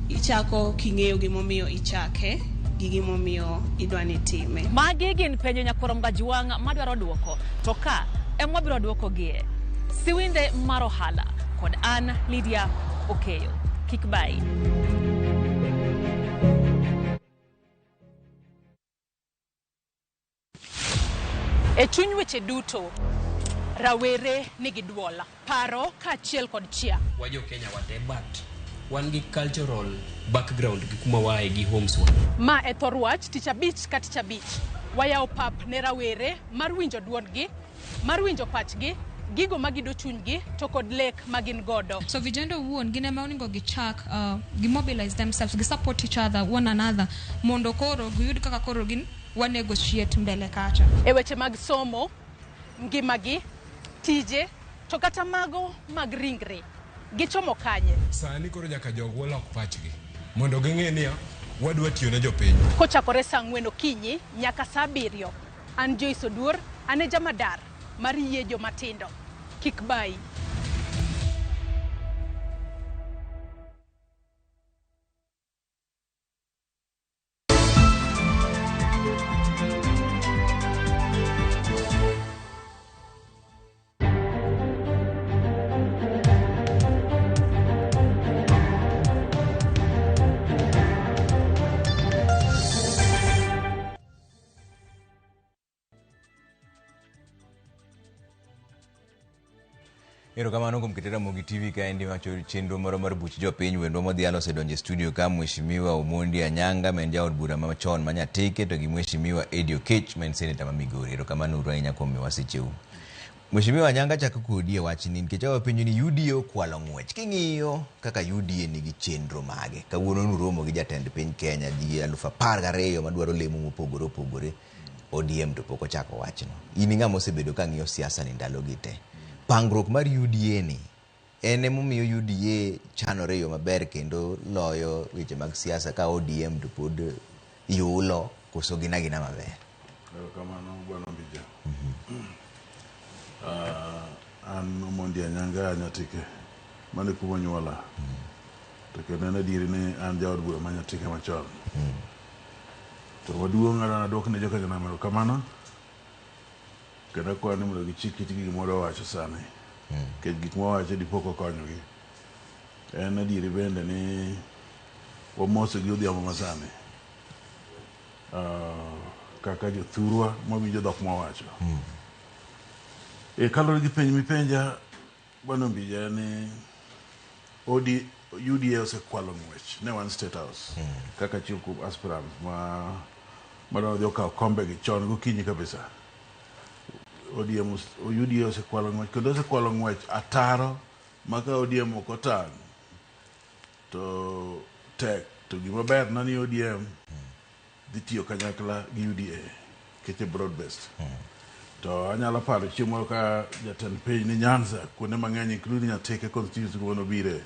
ichako king'eyo gimomiyo ichake gi gimomiyo idwani time. Magi gin penjo nyakwaro Mgajuang' madwaro duoko, to ka emwabiro duoko gie. Siwinde mar ohala kod an Lydia Okeyo. Kik bai. E chuny weche duto, rawere nigi duol, paro kaachiel kod chia. Wajo Kenya wate but wan gi cultural background gi kuma wae gi homes wa. Ma e thor wach tich 5 ka tich 5. Wayawo pap ne rawere mar winjo duondgi, mar winjo pachgi, gigo magido chunygi to kod lek magin godo. So vijana wuon gine ma oningo gichak gimobilize themselves, gisupport each other, one another, mondo koro giyud kaka koro gin wanegotiate mbele kacha. E weche mag somo, ngimagi, tije, to kata mago mag ringre, gichomo kanye. Sani koro nyaka jogo lok pachgi, mondo ging'e niya, wadwa tiyo ne jopiny. Kochakore saa 4 okinyi nyaka saa 7. An Joyce Oduor, ane jamadar mar yie jomatindo. Kik bai. Erokamano kuom keto Ramogi TV kaendi macho chenro moro mar buch jopiny. Wendwa modhialo osedonjo e studio ka Mheshimiwa Omondi Anyanga ma en jaod bura machon ma Nyatike to gi Mheshimiwa Eddie Oketch ma en seneta ma Migori. Erokamano uru ahinya kuom miwa secheu. Mheshimiwa Anyanga chako kodi e wachni nikech wapenjo ni UDA okwalo ng'wech. King'iyo kaka UDA nigi chenro mage. Kawuono nuromo gi jatend piny Kenya ji 12,000 madwaro lemo mopogore opogore. ODM to pok ochako wachno. In ng'ama osebedo ka ng'iyo siasa ni ndalo gi te. Pangruok mar UDA ni ene momiyo UDA chanore yo maber kendo loyo weche mag siasa ka ODM to pod yulo koso gina maber. Kamano bwana Mbija. An Omondi Anyanga Nyatike mane kuma nyuola. To kendo ne diri ni an jaod bura ma Nyatike machon. To waduong' ana dok ne joka jana mero kamano. Kendo kwa ni mondo gichik itgi gimoro wacho sani. Kech gik mwawacho dipoko konyogi. En adiri bende ni wamoso gi odhiambo masani. Kaka jothurwa mawinjo dhok mwawacho. Kalore gi penj mipenja bwana Mbija ni UDA osekwalo ng'wech ne wan State House. Kaka achiel kuom aspirants madwa dhi okawo kombe gi chon gokinyi kabisa. UDA osekwalo ng'wech kendo osekwalo ng'wech ataro maka ODM ok otang' to tek to gima ber na ni ODM dhi tiyo kanyakla gi UDA keche broad based. To anyalo paro chiemo ka jatend piny ni Nyanza kuonde mang'eny including Nyatike constituency kuno bire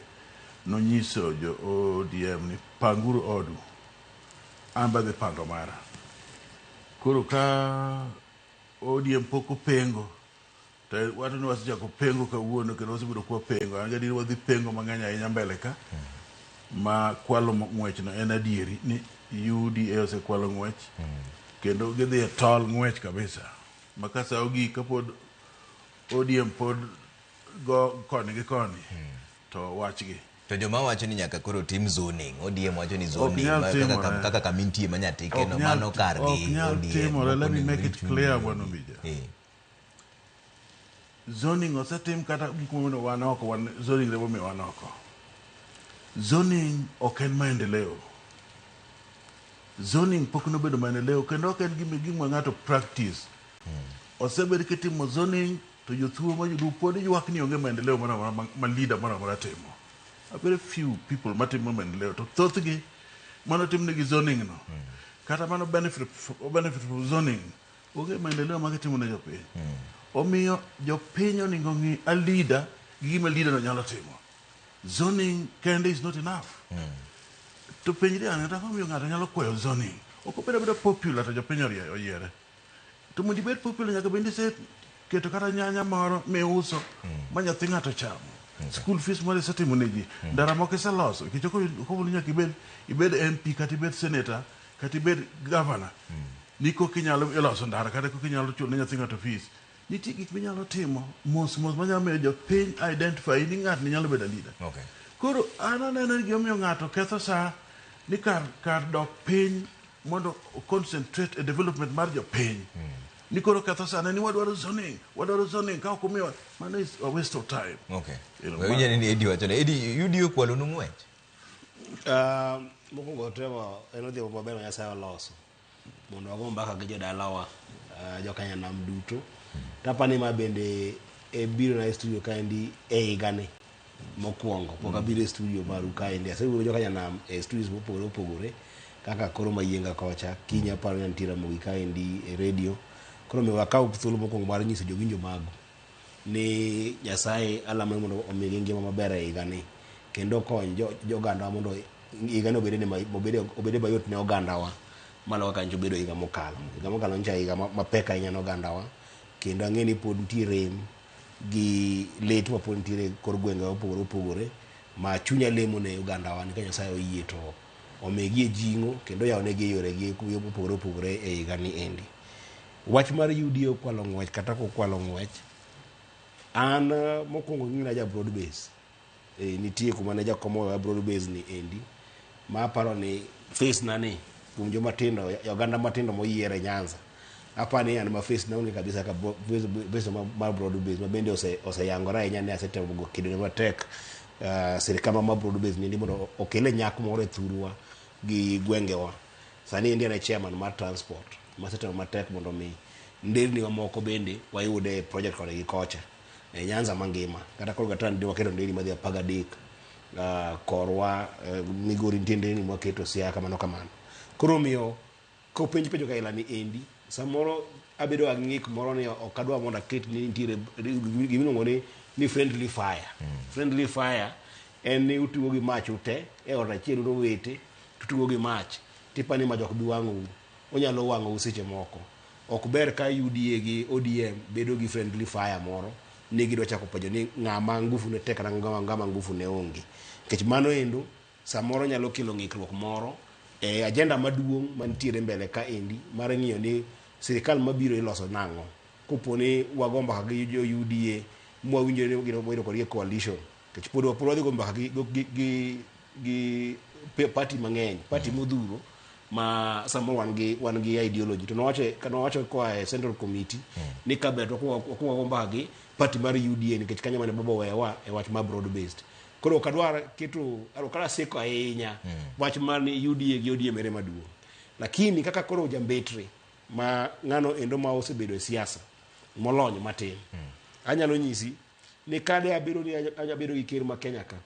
nonyiso jo ODM ni panguru odu amba dhi pando mara. Koro ka ODM poko pengo to watu ni wasichako pengo kawuono kendo wasebedo kwa pengo an gadieri wadhi pengo mang'eny ahinya mbele ka ma kwalo ng'wech no en adieri ni UDA osekwalo ng'wech kendo gidhi e tol ng'wech kabisa makasa ogi kapod ODM pod go koni gi koni to wachgi. To joma wacho ni nyaka koro tim zoning, ODM wacho ni zoning kaka kamintie ma Nyatike no mano kargi ODM. Let me make it clear bwana Mbija. Zoning osetim kata gik mono wanoko zoning lebo me wanoko. Zoning ok en maendeleo. Zoning pok nobedo maendeleo kendo ok en gima ng'ato practice. Osebed kitimo zoning to jothuo ma yudo pod ywak ni onge maendeleo ma leader mara timo. A very few people matimo maendeleo to thothgi mano timnegi zoning no. Kata mano benefit from zoning onge maendeleo ma gitimo ne jopiny. Omiyo jopiny oningo ng'i a leader gi gima leader no nyalo timo. Zoning kende is not enough. To penjri an kata omiyo ng'ato nyalo kwayo zoning. Ok obedo popular to jopiny oyiere. To mondo ibed popular nyaka bende se keto kata nyanya moro miuso ma nyathi ng'ato chamo. School fees moro isetimo ne ji. Ndara moko iseloso. Kichoko komo nyaka ibed MP kata ibed senator kata ibed governor. Niko kinyalo iloso ndara kata kinyalo chulo ne nyathi ng'ato fees. Nitie gik minyalo timo mos manyalo miyo jopiny identify ni ng'at ni nyalo bedo leader. Okay. Koro an aneno ni gimiyo ng'ato ketho saa ni kar dok piny mondo concentrate e development mar jopiny. Ni koro ketho sana ni wadwaro zoning ka okumiwa mano is a waste of time. Okay. Wewe ni Eddie wacho Eddie UDA kwalo ng'wech. Mokuongo temo eno dhi maber ma Nyasaye oloso mondo wago mbaka gi jodalawa jokanya nam duto tapani ma bende e biro na studio kaendi e higani mokwongo pok abiro e studio maru kaendi asewuoyo joka Nyanam e studios mopogore opogore kaka koro Mayienga kocha Kinya paro ni nitie Ramogi kaendi e radio koro mi wakaw thuolo mokwongo mar nyiso jowinjo magu ni Nyasaye alamo mondo omigi ngima maber e higani kendo kony joganda mondo higani obede mayot ne ogandawa maloka kanyo bedo higa mokalo ncha higa mapek ahinya ne ogandawa kendo ang'e ni pod nitie rem gi lit ma pod nitiere kor gwenge opogore opogore ma chunya lemo ne ogandawa ni ka Nyasaye oyie to omigie jing'o kendo yawonegi yoregi opogore opogore e higani endi. Wach mar UDA okwalo ng'wech kata kokwalo ng'wech an mokwongo ng'ina ja broad base nitie kuma ne jakomo broad base ni endi ma aparo ni face na ni kuom joma tindo oganda matindo moyiere Nyanza apani an ma face na onge kabisa ka face mar broad base ma bende oseyangore ahinya ne asetemo kido matek sirikal ma broad base ni mondo okele nyak moro e thuruwa gi gwengewa sani endi na chairman mar transport ma setemo matek mondo mi ndelni moko bende wayude project kode gi kocha e Nyanza mangima kata koro gatan ndi waketo ndeli madhi 13 korwa Migori ntende ni mwaketo Siaya mano kamano koro miyo ko penjo ka ilani endi samoro abedo ang'ik moro ni okadwa mondo aket ni nitiere gimino ni friendly fire friendly fire en ni utugo gi mach ute e ot achiel ro wete tutugo gi mach tipani ma jok bi wang'o onyalo wang'o seche moko ok ber ka UDA gi ODM bedo gi friendly fire moro ne gidwa chako pajo ni ng'ama ngufu ne tek ng'ama ngufu ne onge kech mano endo samoro nyalo kelo ng'ikruok moro e agenda maduong' mantiere mbele ka endi mar ng'iyo ni sirikal mabiro iloso nang'o koponi wagomba ka gi jo UDA mwawinjo ni gino moiro kod coalition kech pod wadhi gomba gi party mang'eny party modhuro ma samoro wan gi ideology to nowacho kwa central committee ni kaber to kwa gomba gi party mar UDA nikech kanyo mane baba wewa e wach ma broad based koro kadwar keto kala seko ahinya wach mar ni UDA gi ODM mere maduong' lakini kaka koro jambetre ma ng'ano endo ma osebedo e siasa molony matin anyalo nyisi ni kade abiro ni anyabedo gi ker ma Kenya ka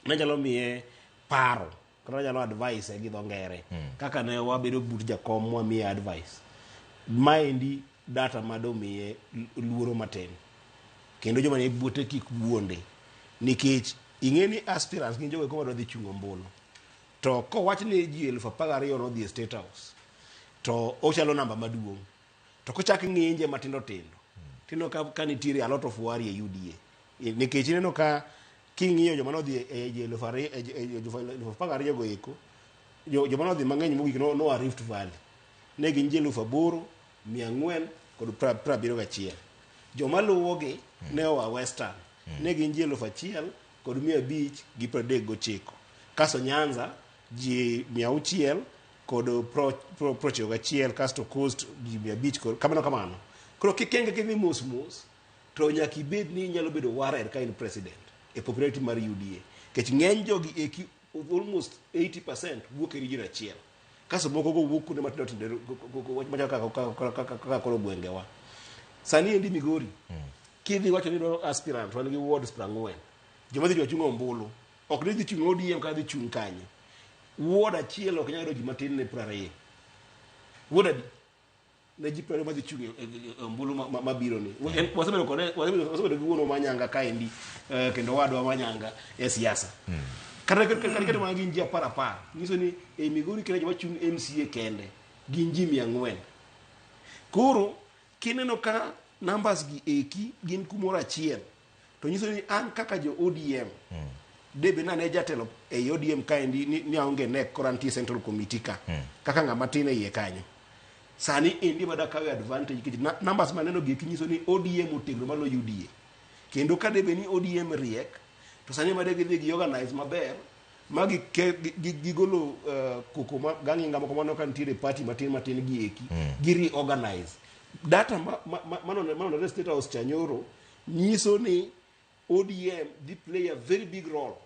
nanyalo miye paro kata nyalo advice gi dho ngere kaka ne wabedo but jakom mwa miye advice maendi data madomiye luoro matin kendo joma ne buote kik wuonde nikech ing'eni aspirants gin jogo koma dhi chungo mbulu to kowach ni ji 12,000 no dhi State House to ochalo namba maduong' to kochak ng'inje matindo tindo tino ka nitiere a lot of worry e UDA nikech ineno ka king'iyo joma no dhi e 12,000 go eko joma no dhi mang'eny mogik no a Rift Valley ne gin 8,471 joma luwogi ne oa Western ne gin 1,539 kaso Nyanza ji 600 kod procho gachiel kasto Coast ji 500 kamano koro kikenge kidhi mos to nyaka ibed ni nyalo bedo worried ka in president e popularity mar UDA kech ng'eny jogi eki almost 80% wuok e region achiel kaso moko go wuok kuonde matindo tindo kaka koro gwengewa sani endi Migori kidhi wacho ni aspirant wan gi wards 40 joma dhi chungo ombulu ok ni dhi chungo ODM ka dhi chung kanye ward achiel ok nyalo ji matin ne 20 ward adi ne ji 20 ma dhi chungo ombulu mabiro ni wasebedo gi wuono Manyanga kaendi kendo wadwa Manyanga e siasa kata ma gin ji 10 nyiso ni e Migori kena joma chung MCA kende gin ji 400 koro kineno ka numbers gi eki gin kumoro achiel to nyiso ni an kaka jo ODM debe na ne jatelo e ODM kaendi ni aonge ne Koranti Central Committee kaka ng'ama tin e iye kanyo sani endi bada kawe advantage kich numbers maneno gi eki nyiso ni ODM otegno malo UDA kendo ka debe ni ODM riek to sani made gidhi gi organize maber magi gigolo koko gang'inga moko mano ka nitiere party matin gi eki gi reorganize data mano State House chanyoro nyiso ni ODM di play a very big role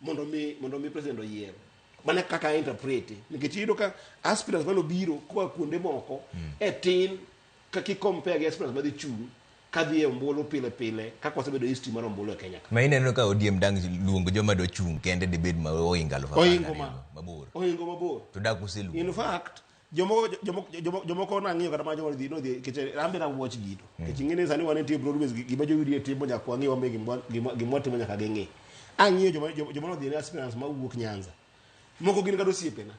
mondo mi president oyier mana kaka interpret nikech iyudo ka aspirants mano biro kwa kuonde moko e tin ka ki compare gi aspirants madhi chung kadhi e ombulu pile pile kaka wasebedo history mar ombulu e Kenya ka. Ma ineno ka ODM dang luongo joma do chung kende debed ma oinga mabor. Oingo mabor. To dak uselu. In fact, jomoko na ng'iyo kata ma joma dhi kete rambe na watch gito. Kech ng'ene sani wan tie broadways gima jo yudie timo nyaka wang'i wambe gima timo nyaka geng'e. Ang'iyo joma no dhi ne aspirants ma wuok Nyanza. Moko gin kado siepena.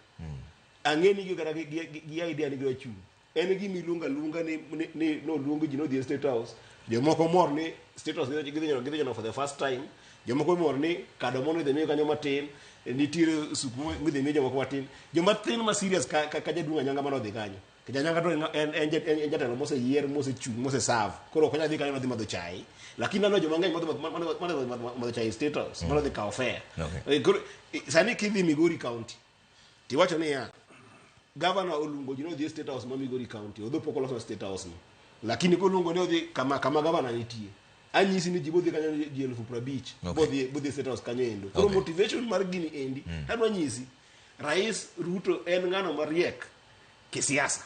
Ang'eni gi kata gi idea ni gwa chung. En gimi lunga ni no luongo ji no dhi State House. Jomoko mor ni State House gidhi for the first time. Jomoko mor ni kado mono dhi miyo kanyo matin. Nitire sukumo midhi miyo jomoko matin. Joma tin ma serious ka jaduong' Anyanga mano dhi kanyo. Anyanga to en jatelo mose yier mose chung mose serve. Koro konya dhi kanyo dhi madho chai. Lakini nano joma ng'eny madho chai State House. Mano dhi kao fair. Sani kidhi Migori County. Tiwacho ni ya Governor Olungo jino dhi State House ma Migori County. Odho poko loso State House no. Lakini kolungo ne odhi kama governor nitie. Anyisi ni jibo dhi kanyo ji 50,000 bodhi State House kanyo endo. Koro motivation mar gini endi adwa nyisi Rais Ruto en ng'ano mariek kisiasa.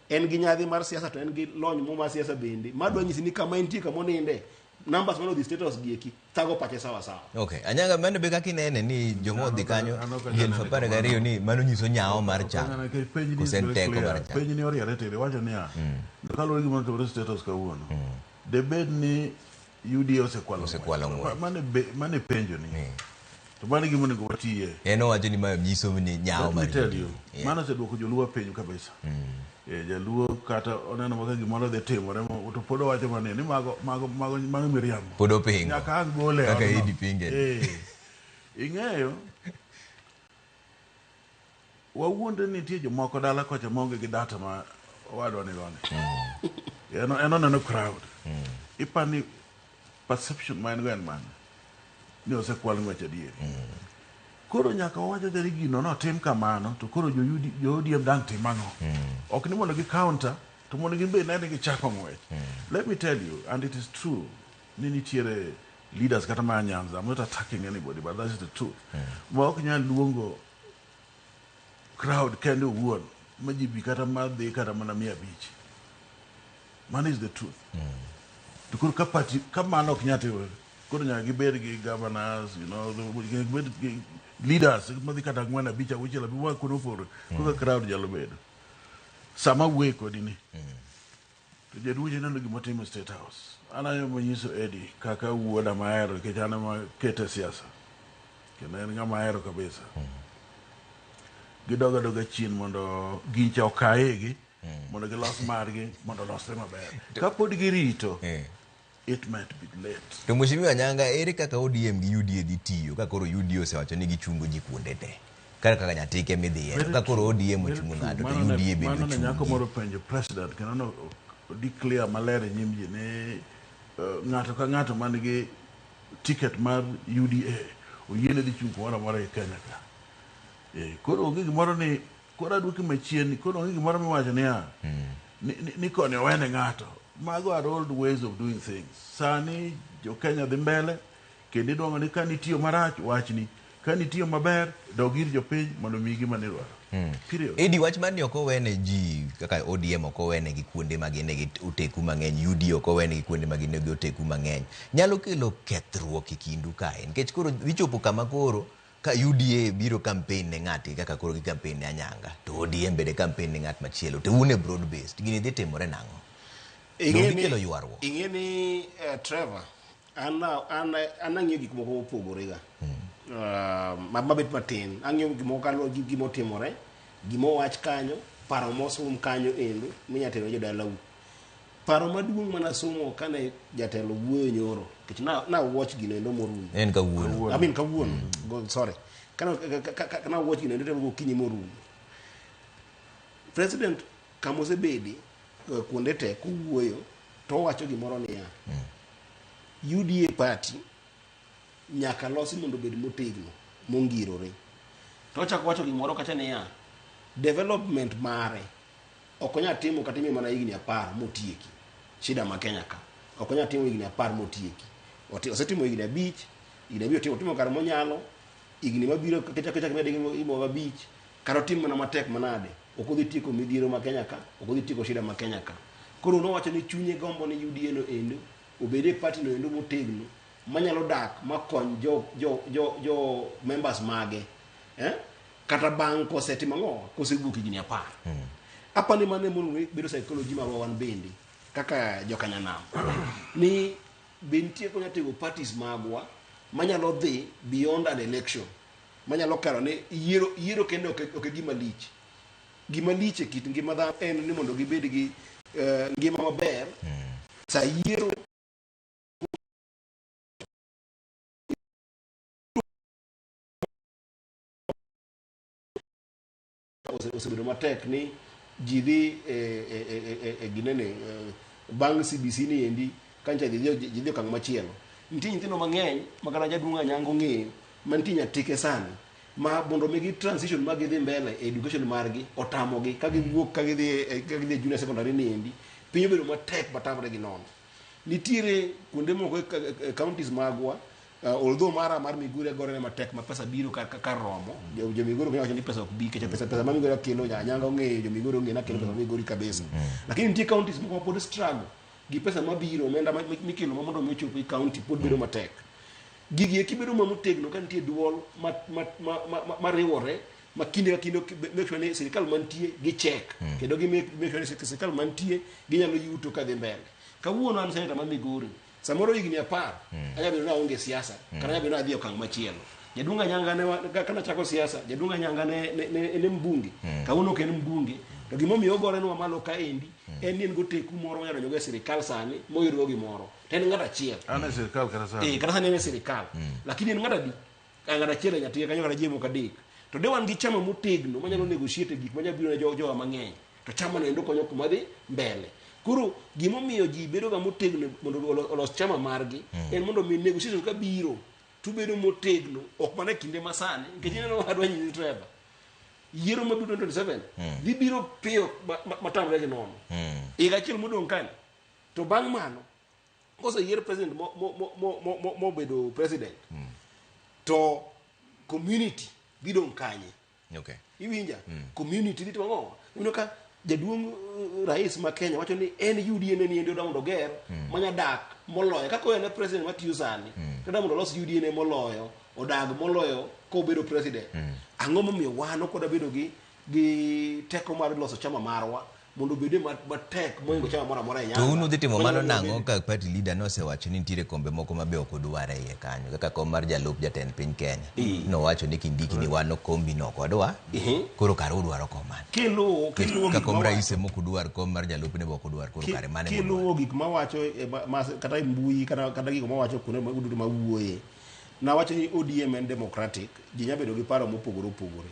En gi nyadhi mar siasa to en gi lony mo mar siasa bende. Madwa nyisi ni kama entie kama oninde numbers mano dhi State House gieki tago pache sawa sawa. Okay, Anyanga mane be kaka inene ni jomo odhi kanyo 2012 ni mano nyiso nyao mar chama. Kusen teko mar chama. Penj ni oriere tere wacho ni ya. Kalore gi mondo State House kawuono. Debed ni UDA osekwalo mane penjo ni. To mane gimo nego watie. Eno wacho ni ma nyiso ni nyao mar. Mano se duoko joluo penjo kabisa. Jaluo kata oneno maka gimoro dhi timore to pod wacho mane ni mago miriambo. Pod opingo. Nyaka ang gole. Kaka idi pinge. Ing'eyo wawuonde nitie jomoko dala kocha monge gi data ma wadwa ni gone. Eno crowd. Ipani perception man gwen man. Ni osekwal ng'wech adieri. Koro nyaka wacho jari gino no tim kamano to koro jo ODM dang tim ang'o. Ok ni mondo gi counter to mondo gi be nene gi chako ng'wech. Let me tell you, and it is true, ni nitiere leaders kata ma Nyanza. I'm not attacking anybody, but that is the truth. Ma ok nyal luongo crowd kende owuon ma ji bi kata ma dhi kata mana 500. Man is the truth. To koro kamano ok nyate wewe. Koro nyaka gibed gi governors, you know, the leaders, madhi kata 4 5 6 7 kuno foro. Koro crowd jalo bedo. Sama we kodini. To jaduoje nando gima timo State House. Anayo manyiso Eddie kaka wuoda maero ke jana ma kete siasa. Kendo en ng'ama ahero kabisa. Gidoga chien mondo gincha okaegi mondo gilos margi mondo losre maber. Kapod girito it might be late. To Mheshimiwa Anyanga, ere kaka ODM gi UDA dhi tiyo ka koro UDA osewacho ni gichungo ji kuonde te. Kaka nyatike midhi ero ka koro ODM ochungo ng'ato to UDA bende ochungo. Mano nyako moro penjo president kendo declare maler e nyim ji ne ng'ato ka ng'ato man gi ticket mar UDA oyiene dhi chung kumoro amora e Kenya ka. Koro onge gimoro ni koro aduoki machien koro onge gimoro miwacho ni koni owene ng'ato. Mago are old ways of doing things. Sani jo Kenya dhi mbele kendo idwongo ni ka nitiyo marach wachni ka nitiyo maber dogir jopiny mondo migi manidwaro. Edi wach mar ni ok owene ji kaka ODM ok owene gi kuonde ma gin gi oteku mang'eny, UDA ok owene gi kuonde ma gin gi oteku mang'eny. Nyalo kelo kethruok e kindu kae nikech koro dhi chopo kama koro ka UDA biro campaign ne ng'ati kaka koro gi campaign ne Anyanga to ODM bede campaign ne ng'at machielo to une broad based gini dhi timore nang'o? Ing'eni Trevor anang'iyo gik moko mopogore ga mabet matin ang'iyo gik moko kaluwore gi gimotimore gimowach kanyo paro mosom kanyo endo minyatelo jodalau. Paro maduong' manasomo kane jatelo wuoyo nyoro kech na watch gino endo morumo en kawuono kawuono sorry kana watch gino endo temo kinyi morumo. President kamosebedi kuonde te kuwuoyo to wacho gimoro niya UDA party nyaka losi mondo bed motegno mongirore. To chako wacho gimoro kacha niya development mare okonya timo katimi mana higni 10 motieki shida ma Kenya ka okonya timo higni 10 motieki osetimo higni 5 timo kar monyalo higni mabiro kecha med imo 5 karo timo na matek manade okodhi tieko midhiero ma Kenya ka okodhi tieko shida ma Kenya ka koro nowacho ni chunye gombo ni UDA no endo obede party no endo motegno manyalo dak makony jo members mage kata bang' kosetimo ang'o kosewuok higni 10 apani mane mon bedo psychology marwa wan bende kaka jokanyanam ni bentie ko nyatego parties magwa manyalo dhi beyond an election manyalo karo ni yiero kendo ok gima lich e kit ngima dhano en ni mondo gibed gi ngima maber sa yiero osebedo matek ni ji dhi ginene bang' CBC ni endi kancha ji okang' machielo. Nitie nyithindo mang'eny makata jaduong' Anyango ng'eyo mantie nyatike sani ma mondo migi transition ma gidhi mbele education margi otamogi ka giwuok ka gidhi junior secondary ni endi piny obedo matek matamre gi nono. Nitiere kuonde moko counties magwa although mar Migori gore matek ma pesa biro ka romo jo Migori wacho ni pesa ok bi kecha pesa ma Migori kelo Anyango ng'eyo jo Migori ng'e na kelo pesa Migori kabisa lakini nitie counties moko pod struggle gi pesa mabiro omenda mikelo mondo mi ochopo i county pod bedo matek gigi kibedo mamotegno ka nitie duol mariwore ma kinde ka kinde make sure ni sirikal mantie gi check kendo gi make sure ni sirikal mantie ginyalo yuto ka dhi mbele kawuono an seneta ma Migori samoro higni 10 anya bedo na onge siasa kana anya bedo na dhi okang' machielo Jadunga Nyanga ne kana chako siasa Jadunga Nyanga ne mbunge kawuono ken mbunge to gimomiyo ogore no malo ka endi en ni go teku moro nyalo nyoga sirikal sani moyiro gimoro ten ngata achiel ana sirikal kata sani kata sani ne sirikal lakini en ngata di ngata achiel nyatiye kanyo kata jemo kadek to de wan gi chama motegno manyalo negotiate gik manya biro ne jowa mang'eny to chama no endo konyo kuma dhi mbele kuro gimomiyo ji bedo ga motegno mondo olos chama margi en mondo mi negotiation ka biro tu bedo motegno ok mana kinde masani nikech neno adwa nyinyi treva yiero mabiro 27 dhi biro piyo matamre gi nono iga chiel modong kan to bang' mano kose yier president mo bedo president to community bidong kanye okay iwinja community dito ngo uno ka jaduong rais ma Kenya wacho ni en UDA ne ni endo mondo ger manya dak moloyo kako en president matiyo sani kada mondo los UDA ne moloyo odag moloyo ko bedo president ang'o momiyo wan ok bedo gi teko mar loso chama marwa mondo bede matek moingo chama mora mora nyanga to unu dhi timo mano nang'o ka party leader no osewacho ni nitiere kombe moko mabe ok odware iye kanyo kaka kom mar jalup jatend piny Kenya no wacho ni Kindiki ni wano kombi no kodwa koro kare udwaro komani kilo ka kom rais moko dwar kom mar jalup ne boko dwar koro kare mane kilo gik mawacho kata mbui kata gik mawacho kuno magudu mawuoye na wacho ni ODM en democratic ji nyabedo gi paro mopogore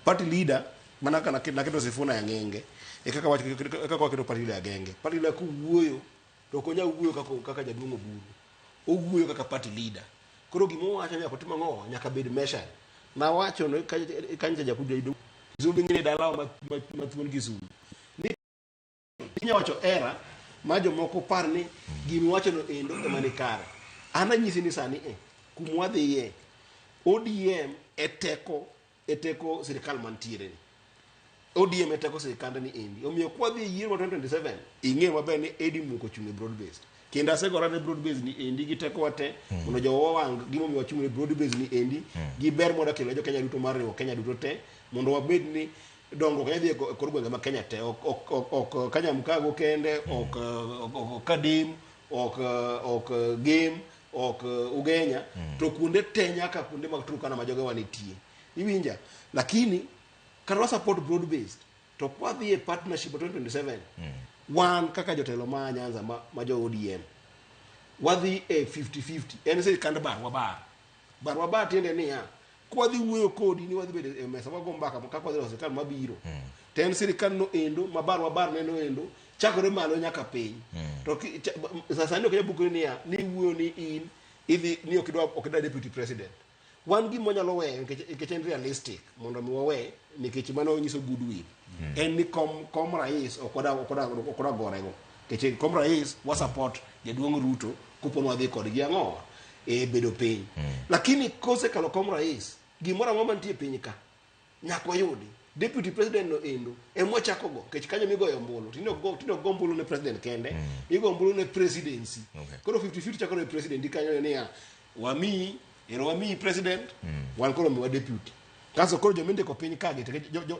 party leader mana kana keto Sifuna ya ngenge kaka wacho keto party leader genge party leader kuwuoyo to konya wuoyo kaka jaduong' Oburu owuoyo kaka party leader koro gimo wacho nyaka timo ng'o nyaka bed measure na wacho no kanja jakuja ido zumbi ngine dalawa mathuon Kisumu ni nya wacho era majo moko par ni gimi wacho no endo emani kare ana nyisi ni sani kumwadhi ye ODM eteko sirikal mantiere ni ODM eteko sirikal ni endi omiyo kwadhi yiero 2027 ing'e maber ni Eddie Muko chung' e broad based kendo asegora ne broad based ni endi giteko wate mondo jowa wang gimomiyo wachung' e broad based ni endi gi ber mondo kelo jo Kenya duto mar riwo Kenya duto te mondo wabed ni dongo Kenya dhi kor gwenge ma Kenya te ok Kenya Mkago kende ok Kadim ok game ok Ugenya to kuonde te nyaka kuonde mag Turkana ma joge wanitie iwinja lakini karwa support broad based to kwa the partnership 2027 one kaka jotelo ma Nyanza ma jo ODM wadhi 50-50 en se kand bar tiende niya kwa dhi wuoyo kodi ni wadhi bedo mesa wago mbaka kaka wadhi serikal mabiro ten sirikal no endo mabar neno endo chakore malo nyaka piny to sasa ndio kujabukuri niya ni wuoyo ni in idhi ni okidwa deputy president wan gi monyalo we nikech en realistic mondo mi wawe nikech mano nyiso goodwill en ni kom rais okoda gorego nikech kom rais wa support jaduong' Ruto kupono wadhi kod gi ang'o bedo piny lakini kose kalo kom rais gimoro ang'o mantie piny ka nyako yudi deputy president no endo emo chako go kech kanyo migoyo ombulu tino go ombulu ne president kende igo ombulu ne presidency koro 50-50 chako ne president ikanyo ne ya wami president wan koro mi wa deputy kaso koro jomende ko piny kage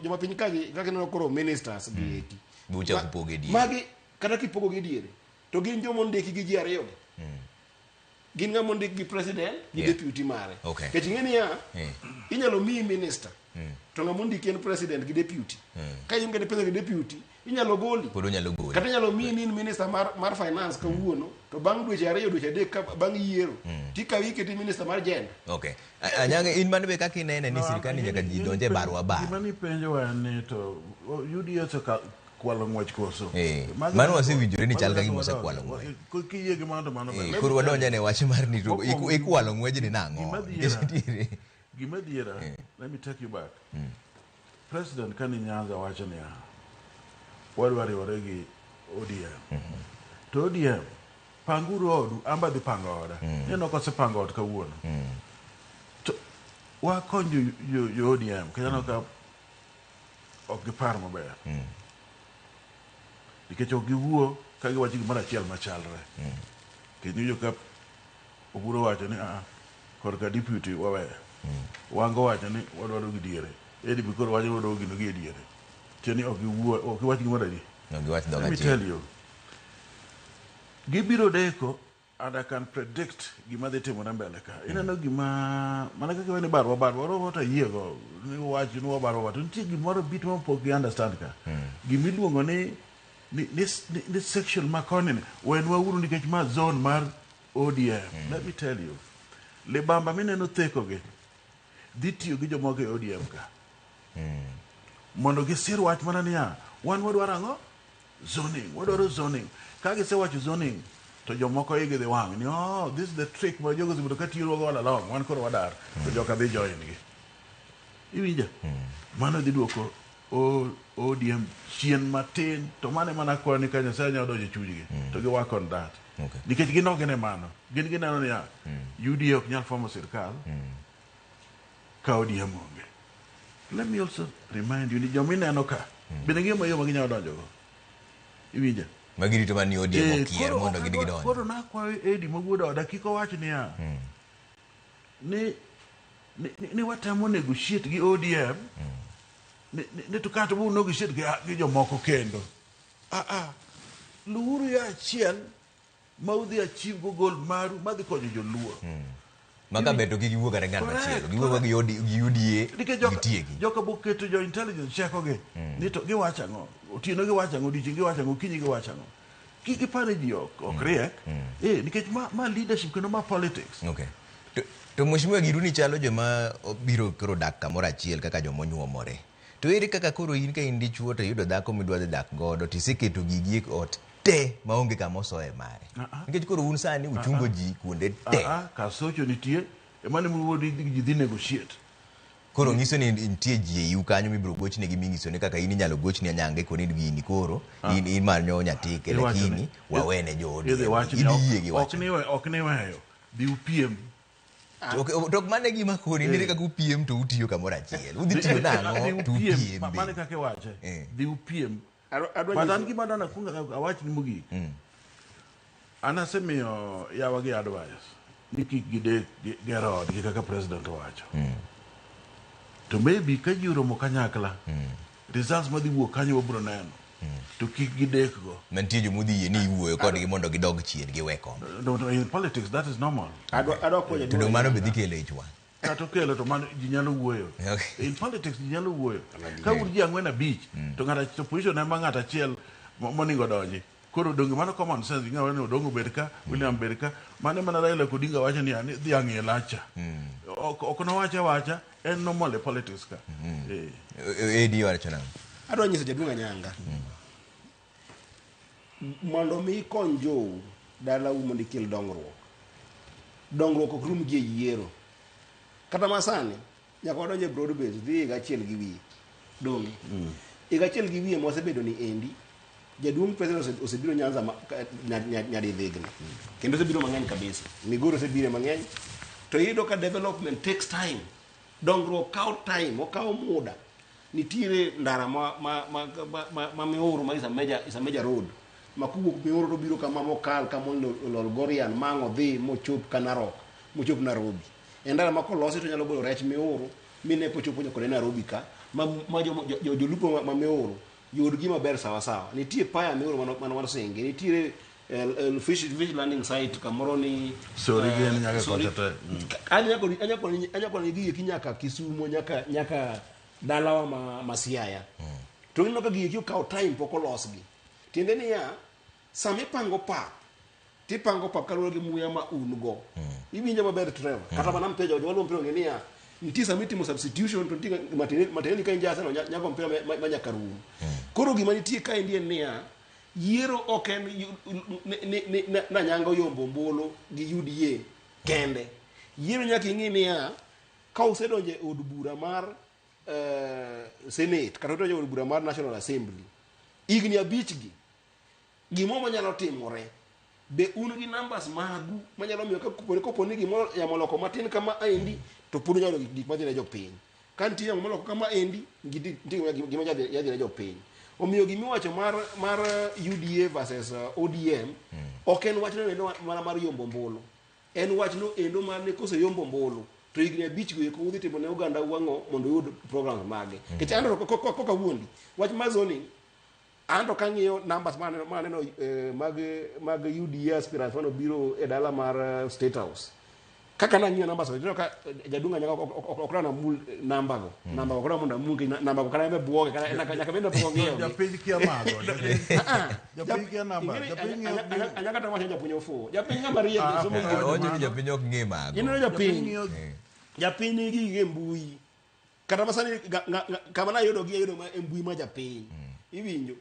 joma piny kage kaka no koro ministers gi eki bucha kupoge diere magi kata kipogo gi diere to gin jomo ndiki gi ji ariyo gin ngamo ndiki gi president gi deputy mare kech ngeni ya inyalo mi minister to ngamo ndiki en president gi deputy ka yimge pesa gi deputy inyalo goli kata inyalo mi minister mar finance ka wuono to bang dweche ariyo dweche adek ka bang yiero tika wiki ti minister mar gender Anyange in man be kaka inene ni sirikal nyaka ji donje barua ba gima ni penjo wa ni to UDA to kwalo ngwech koso mano wasewinjore ni chal ka gima osekwalo ngwech kiyie gima to mano koro wadonje ne wach mar ni to ikwalo ngwech ni nango gima diera let me take you back president kani Nyanza wacho ni wadwari waregi ODM to ODM panguru odu amba dhi pango oda neno kose pango od kawuono to wakonyo yo ODM kaya ka ok gipar maber nikech ok giwuo ka giwacho gimoro achiel machalre kendo yo ka Oburu wacho ni korka deputy wawe wango wacho ni wadwaro gi diere edi bikoro wacho wadwaro gino gi diere cheni ok giwuo ok giwacho gimoro adi let me tell you gibiro deko and I can predict gima dhi timore mbele ka ineno gima mana kaka wani barwa to yiego ni wacho ni barwa to nitie gimoro bit ma pok gi understand ka gimiluongo ni sexual maconin when wauru nikech ma zone mar ODM let me tell you libamba mineno theko gi dhi tiyo gi jomoko e ODM ka mondo gisir wach mana niya wan wadwaro ang'o wadwaro zoning ka gisewacho zoning to jomoko igi dhi wang' ni this is the trick ma jogo zibudo ka tiyo go all along wan koro wadar to joka dhi join gi iwinja mano dhi duoko ODM chien matin to mane mana kwa ni kanya sanya odoje chunygi to gi work on that nikech gin ok gine mano gin gineno niya UDA ok nyal formo sirkal ka ODM onge. Let me also remind you ni jomineno ka bende ng'eyo mayo maginyalo donjogo iwinja magirito mani ODM okier mondo gidgi donjo koro nakwayo Edi mawuodo oda kik owach niya ni watemo negotiate gi ODM ni to kata bu negotiate gi jomoko kendo luuru ya achiel ma udhi achieve go goal maru madhi konyo joluo maka beto gi giwuok kata ng'at machielo giwuok gi UDA gitiegi joka boketo jo intelligence cheko gi ni to giwacho ang'o otieno giwacho ang'o odiechieng' giwacho ang'o kinyi giwacho ang'o gipare ji ok riek nikech ma leadership kendo ma politics to mheshimiwa Giruni chalo joma biro koro dak kamoro achiel kaka joma onyuomore to ere kaka koro in ka in dichuo to yudo dhako midwa dhi dak godo tiseketo gigi e ot te maonge kama osoe mare nikech koro un sani uchungo ji kuonde te kasocho nitie emane muwuodi ji dhi negotiate koro nyiso ni nitie ji eiu kanyo mibiro gochne gi mingiso ni kaka in inyalo gochni Anyange koni gini koro in manyo nyatike lakini wawene joodi idiyie gi wacho ok ni weyo dhi upiem to mane gima koni nire kaka upiem to utiyo kamoro achiel udhi tiyo nang'o to upiem mane kaka wache dhi upiem Madan gima dana kunga awach ni mugi anasemiyo yawa gi advice ni kik gide gerod gi kaka president wacho to maybe ka ji oromo kanyakla results madhi wuok kanyo wabro neno to kik gidek go mantie jomudhi yie ni iwuoyo kodgi mondo gidog chien giweko in politics that is normal to mano be dhi kelo ich wang' kato kelo to mano ji nyalo wuoyo in politics ji nyalo wuoyo ka ur ji ang'wen abich to ng'ata position ema ng'ata achiel moningo donji koro donge mano common sense ng'awa ni Odongo bed ka William bed ka mane mana Raila Odinga wacho ni dhiang' e lacha ok nowache wacha en normal e politics ka Edi wacho nang'o adwa nyiso jaduong' Anyanga mondo mi kony jou dala mondo ikel dongruok ok rum gi yiero kata masani nyaka wadonje broad base dhi higa achiel gi wiye donge higa achiel gi wiye mosebedo ni endi jaduong' president osebiro Nyanza nyadi dhigni kendo osebiro mang'eny kabisa Migori osebiro mang'eny to iyudo ka development takes time dongruok kawo time okawo muda nitiere ndara ma Miuru ma is a major road makugo Miuru to biro kama mokal kama Lolgorian mango dhi mochop Kanarok mochop Nairobi ndara ma kolosi to nyalo golo rech Miuru mine pochopo nyaka Nairobi ka ma jolupo ma Miuru yud gima ber sawa sawa nitie paya Miuru man wasenge nitiere fish landing site kamoro ni sorry gen nyaka kochata anyako ni gie kinyaka Kisumo nyaka dalawa ma Siaya to ino ka gie kaw time poko losgi tiende ni ya sami pango pa ti pango pa kaloro gi muya ma ungo ibinja maber treva kata manam pejo jwalo mpiro ngeni ya niti sami timo substitution to tinga mateni ka inja sana nyako mpiro manyaka rum koro gima nitie ka indie ni ya yiero oken na nyango yombo mbolo gi UDA kende yiero nyaka ingini ya ka usedonje od bura mar Senate kata to od bura mar National Assembly igni abichgi gimo manyalo timore be un gi numbers magu manyalo miyo ka koponi gimo ya moloko matin kama aendi to puno nyalo gik madhi ne jopiny kanti ya moloko kama aendi gimo yadhi ne jopiny omiyo gimiwacho mar UDA versus ODM oken wachno endo mar yombo mbolo en wachno endo mar ne kose yombo mbolo to igni abich go ko udhi timo ne oganda wango mondo yud programs mage kichando koka wuondi wach mazoni ando kangiyo numbers maneno mag UDA aspirants mano biro e dala mar State House kaka na ngiyo numbers to ka jadunga nyaka okrana mul number go kora munda mungi number go kana be buoge kana nyaka bendo to ngiyo japinyi kia mago japinyi kia number japinyi anyaka tamasha japunyo fo japinyi ngamarie somo onyo japinyi ok ngi mago ino japinyi gi mbui kata masani kama na yudo gi yudo mbui ma japinyi iwinjo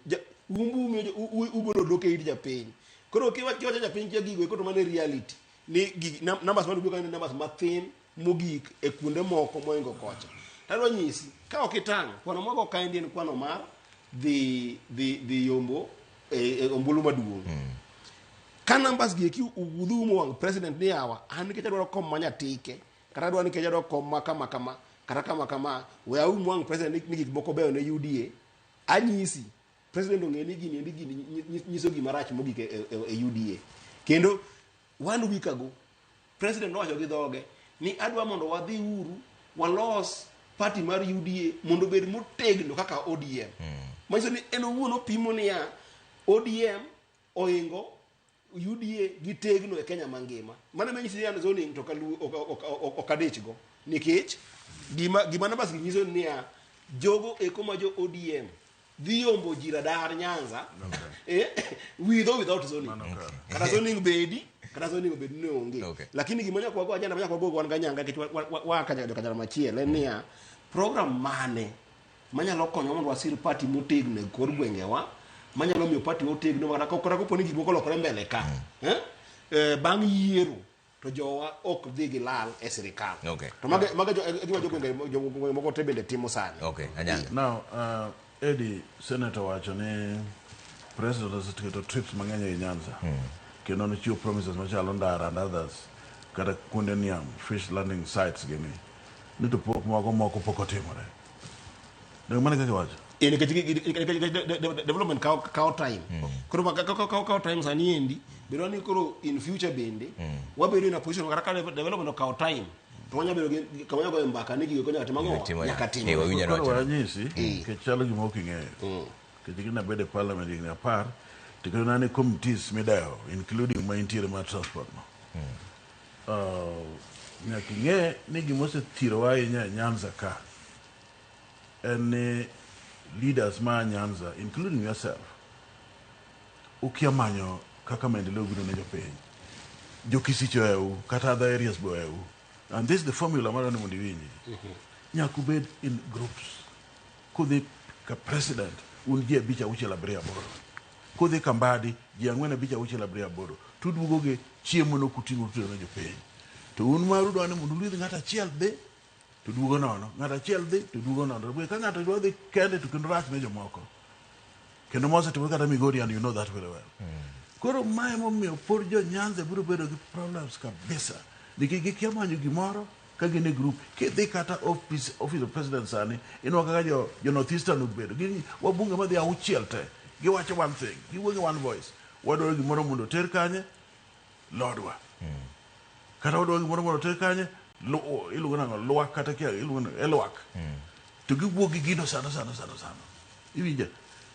ubolo doke iri japiny koro kiwacho japiny kia gigo ekoto mane reality ni numbers mane buka ni numbers mathin mogik e kuonde moko moingo kocha talo nyisi ka okitang kwano moko ka ndien kwano mar the yombo ombulu maduong ka numbers gi ki udhumo wang president ni awa an ke chadwaro kom manya tike kata dwani ke chadwaro kom kama kama we au wang president ni gik moko beyo ne UDA anyisi president ongeni gini nyiso gima rach mogik e UDA kendo 1 week ago president nowacho gi dhoge ni adwa mondo wadhi uru walos party mar UDA mondo bed motegno kaka ODM manyiso ni en owuon opimo ni ya ODM oingo UDA gitegno e Kenya mangima mane menyisi ya zoning to kalu okadechgo nikech gima nabas ginyiso ni ya jogo ekoma jo ODM dhiyombo jira dar Nyanza without zoning kata zoning bedi ne onge lakini gimonya kwa ajana manya kwa wan ganyanga kich wa kanyalo machiel en ya program mane manyalo konyo mondo wasir party motegno e kor gwengewa manyalo miyo party otegno kata kokora koponi gik moko lokore mbele ka bang yiero to jowa ok dhi gi lal e sirikal to maga gima jo moko tebende timo sani anyanga now Eddie Senator wacho ni president oseketo trips mang'eny e Nyanza kendo ne chiwo promises machalo ndara and others kata kuonde niam fish landing sites gini ni to moko pok otimore ndio maana kaka wacho development kao time koro kao time sani endi biro ni koro in future bende wabedo na position kaka development kao time tonya biro kama go mbaka ni gigo nyaka timango nyaka timo koro wanyisi ke chalo gimo oking'eyo ke digina bede parliament igni apar tikino nani committees midayo including my interior ma transport nyaka ing'e ni gimo se thiro wa Nyanza ka en leaders ma Nyanza including yourself ukiamanyo kaka maendeleo biro ne jopiny jokisicho eu kata other areas bo eu and this is the formula marani mundi winyi nyakubed in groups kudhi ka president unjie bicha uche la bria boro kudhi kambadi jiangwena bicha uche la bria boro tudugo ge chiemo no kutingo tudo na jopiny to un maru do ne mundu lidhi ngata chiel de tudugo nono ngata chiel de tudugo nono we ka ngata do de kende to kendo rat ne jomoko kendo mose to kata Migori and you know that very well koro mae mo mio por jo Nyanza biro bedo gi problems kabisa nikiki kiamanyo gimoro ka gin e group kidhi kata office of president sani inwa kaka jo northeastern obedo gin wabunge madhi auchiel te giwacho one thing giwuoyo one voice wadwaro gimoro mondo ter kanye lodwa kata wadwaro gimoro mondo ter kanye iluongo nang'o lwak kata kia iluongo elwak to giwuok gi gino sana iwinja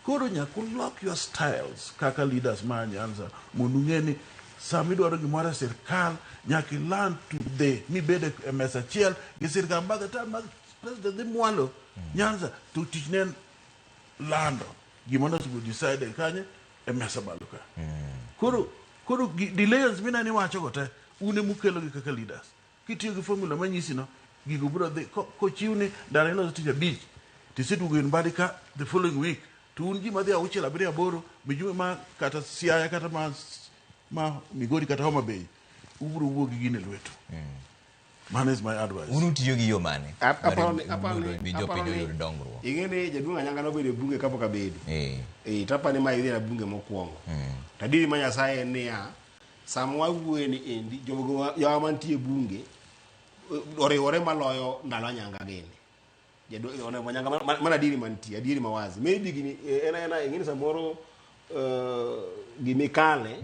koro nyaka lock your styles kaka leaders ma Nyanza mondo ung'e ni sama idwaro gimoro e sirkal nyaka learn to the mibede e mesa achiel gi sirkal by the time president dhi mwalo Nyanza to tich ne lando gimoro sugo decide kanye e mesa malo ka koro delays mina ni wacho go te une mukelo gi kaka leaders kitiyo gi formula manyisi no gigo bro dhi kochiwni ndara ino tich abich tisetugo in badika the following week to un ji madhi auchiel abiriyo aboro mijume ma kata Siaya kata ma Migori kata Homa Bay ubro wuok gi gine lweto man is my advice unu tiyo gi yo mane apani dongruok ingene jaduong' Anyanga nobedo bunge kapok abedo tapani ma idhi na bunge mokwongo tadiri ma Nyasaye niya sama wawuoye ni endi jogo yawa mantie bunge oriwore maloyo ndalo Anyanga gini jaduong' Anyanga mana diri mantie adiri mawazi maybe gini ena ingene samoro gimikale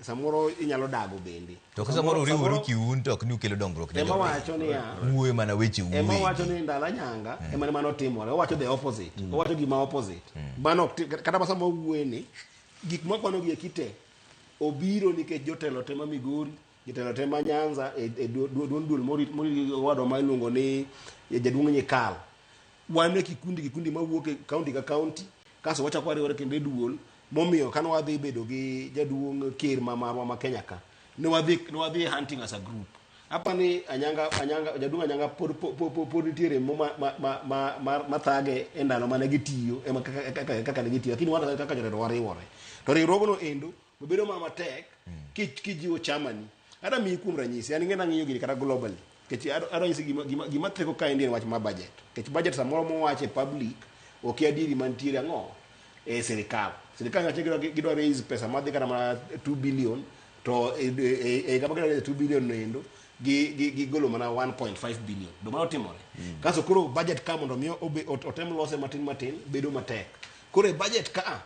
samoro inyalo dago bende to ka samoro riwru kiun to ok ni ukelo dongruok ne jogo wacho ni ya wuoye mana weche wuoye ema wacho ni ndalo Anyanga ema mano timore wacho the opposite wacho gima opposite mano kata basa mawuoye ni gik makwano gi kite obiro nikech jotelo tema Migori jotelo tema Nyanza e duol mori wado ma iluongo ni jaduong' Nyikal wan e kikundi mawuok e county ka county kaso wacha kwa riwore kende duol momiyo kan wadhi bedo gi jaduong' ker ma Kenya ka ne wadhi hunting as a group apani Anyanga jaduong' Anyanga pod nitiere ma thage e ndalo mane gitiyo ema kaka ne gitiyo lakini wana kaka jotelo wariwore to riwruogno endo bedo matek kijiwo chamani ada mi kuom ranyisi ani ngena ng'iyo gini kata globally kech ado nyisi gima teko ka ndien wach ma budget kech budget samoro mo wache public ok adiri mantiere ang'o e sirikal ngache gidwa raise pesa madhi kata ma 2 billion to kama gidwa raise 2 billion no endo gi golo mana 1.5 billion do mano timore kaso koro budget ka mondo mi otem lose matin bedo matek koro budget ka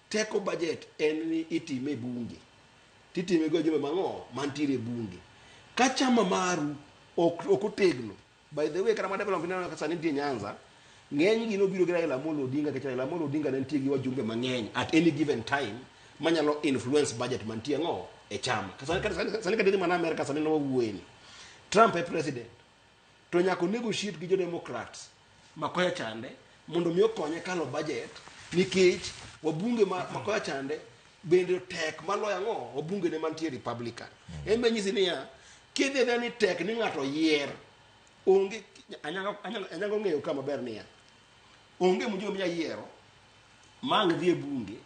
teko budget en ni itime bunge titime go joma mang'o mantiere bunge ka chama maru ok otegno by the way kata ma develop finance kasa nitie Nyanza ng'eny gi no biro gi Raila Amolo Odinga kech Raila Amolo Odinga ne nitie gi wajumbe mang'eny at any given time manyalo influence budget mantie ng'o e chama kasa kadhi mana America sani no wuoyeni Trump e president to nyako negotiate gi jo Democrats makoya chande mondo mi okonye kalo budget nikech wabunge makoya chande bende tek maloya ng'o wabunge ne mantie Republican embe nyisi niya kidhi ni tek ni ng'ato yier onge Anyanga ng'eyo kama ber niya onge mjumbe mnya yiero mang dhi e bunge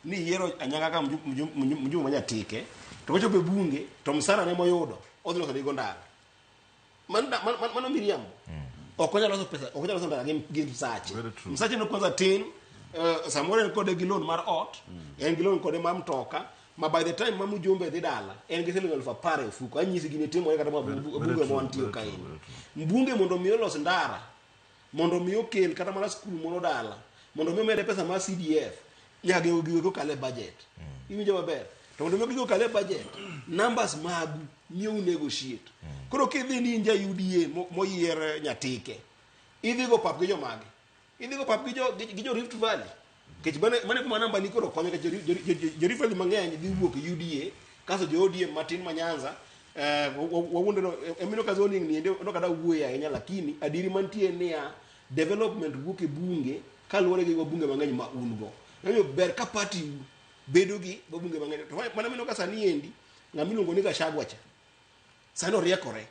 ni yiero Anyanga ka mjumbe manya tike to kochope bunge to msara ne moyudo odhi loso digo ndara mano miriambo okonya loso pesa okonya loso ndara gi msache no kwanza tin samoro en kode gi loan mar ot en gi loan kode mar mtoka ma by the time mamu jumbe dhi dala en gi siling 10,000 e fuko anyisi gini timo kata bunge mo antio kae mbunge mondo mi olos ndara mondo mi okel kata mana skul mono dala mondo mi mede pesa mar CDF nyaka gigo kale budget iwinjo maber to mondo mi gigo kale budget numbers magu miyo negotiate koro kidhi ni nja UDA moyier nyatike idhi go pap gi jomage idhi go pap gi jo Rift Valley kech mane kuma namba ni koro konyo jo Rift Valley mang'eny dhi wuok UDA kaso jo ODM matin ma Nyanza wawundo no emino ka zoning ni ende no kada wuoya ahinya lakini adiri mantie niya development wuok e bunge kaluwore gi bunge mang'eny ma ungo nyo ber ka party bedo gi bunge mang'eny to mana mino ka sani endi ng'amiluongo ni Gachagua cha sano riekore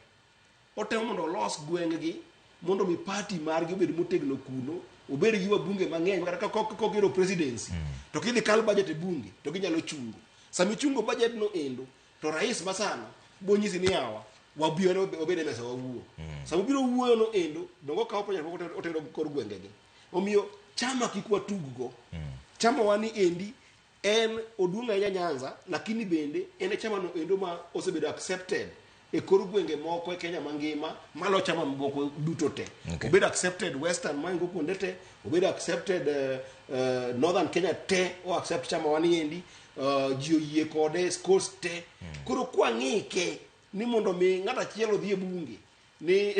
otemo mondo los gweng'gi mondo mi party margi obed motegno kuno obed gi wabunge mang'eny kata kokero presidency to kidhi kal budget e bunge to ginyalo chungo sami chungo budget no endo to rais masano bonyisi ni yawa wabio no obed mesa wawuo sami biro wuoyo no endo dongo ka oponya otero kor gwengegi omiyo chama kikwa tuggo chama wani endi en oduonga ya Nyanza lakini bende en chama no endo ma osebedo accepted e kor gwenge moko e Kenya mangima malo chama moko duto te. Obed accepted Western mango kuonde te, obed accepted Northern Kenya te, o accept chama waniendi, ji oyie kode coast te. Koro kwa ng'ike ni mondo mi ng'ata chielo dhi e bunge. Ni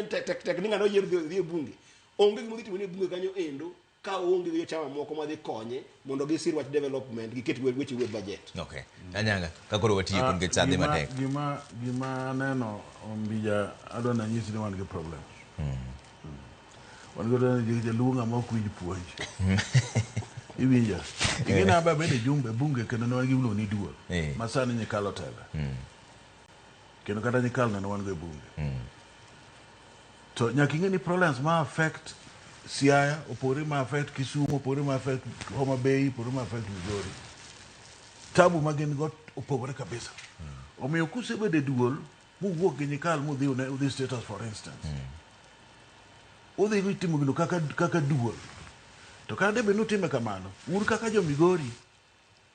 tek ni ng'ano yier dhi e bunge. Onge gimo dhitimo ni e bunge kanyo endo ka onge gi chama moko ma dhi konye mondo gisir wach development gi ket weche budget. Okay. Anyanga kakoro watiyo kun get sadhe matek. Gima neno ombija adona nyisi ni wan gi problem. Wan godo ni jalunga ma ok winj puonj. Iwinja. Ingina ba bende jumbe bunge kendo ne wan gi ulo ni duol. Masani ni kalo tela. Kendo kata ni kalo ne wan go bunge. To nyaka ingeni problems ma affect Siaya, opore ma affect Kisumu, opore ma affect Homa Bay, opore ma affect Migori. Tabu magin got opore kabisa. Omiyo kusebede duol, muwuok gi nyikal mudhi udhi status for instance. Udhi vitimo gino kaka duol. To kade be nutime kamano, ur kaka jo Migori,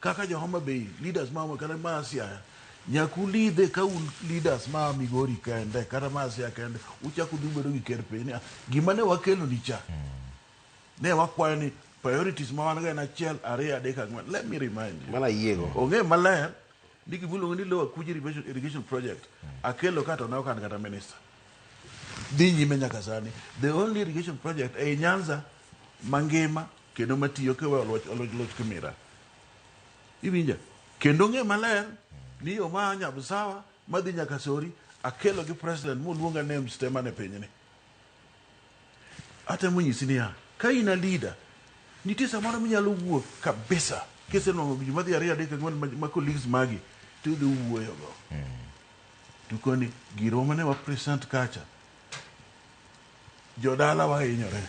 kaka jo Homa Bay, leaders ma kata ma Siaya, nyaku lidhe ka un leaders ma Migori kende, kata ma Siaya kende, uchaku dhi bedo gi ker piny. Gima ne wakelo ni cha. Ne wakwayo ni priorities ma wan ga na achiel, ariyo, adek, ang'wen. Let me remind you. Mana yiego. Onge maler, ni kibulo ni Lower Kuji irrigation project, akelo kata na okan kata minister. Dhi nyime nyaka sani. The only irrigation project e Nyanza mangima kendo matiyo kewe oloch Kimira. Iwinja. Kendo nge maler, ni yo ma Nyabusawa, madhi nyaka Sori, akelo gi president muluonga name stema ne pinyni. Ate munyisi ni ya, ka ina leader, nitie samoro minyalo wuok kabisa, kese nwango gi madhi ariyo adek ang'wen ma colleagues magi, to idhi wuoyo go. Tukoni giro mane wa present kacha. Jodala wa hinyore.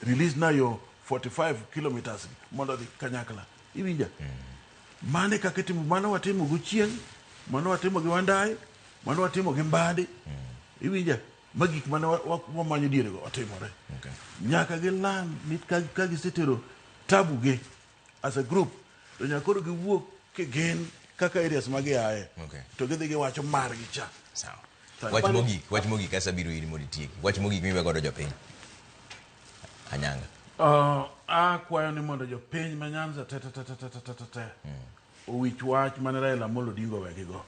Release na yo 45 kilometers mondo di Kanyakla. Iwinja. Mane kaketimu, mano watimo guchien, mano watimo gi Wandai, mano watimo gi Mbadi. Iwinja. Magik mane wamanyo diere go watimore. Nyaka gi land nit ka gisetero tabu gi as a group, to nyakoro gi wuok kegen kaka areas magi ae. To gidhi gi wacho margi cha. Sawa. Wach mogi kasa biro iri modi tieki. Wach mogi miwe godo jopiny. Anyanga. Akwayo ni mondo jopiny ma Nyanza te. Owich wach mane Raila Amolo Odinga owegi go.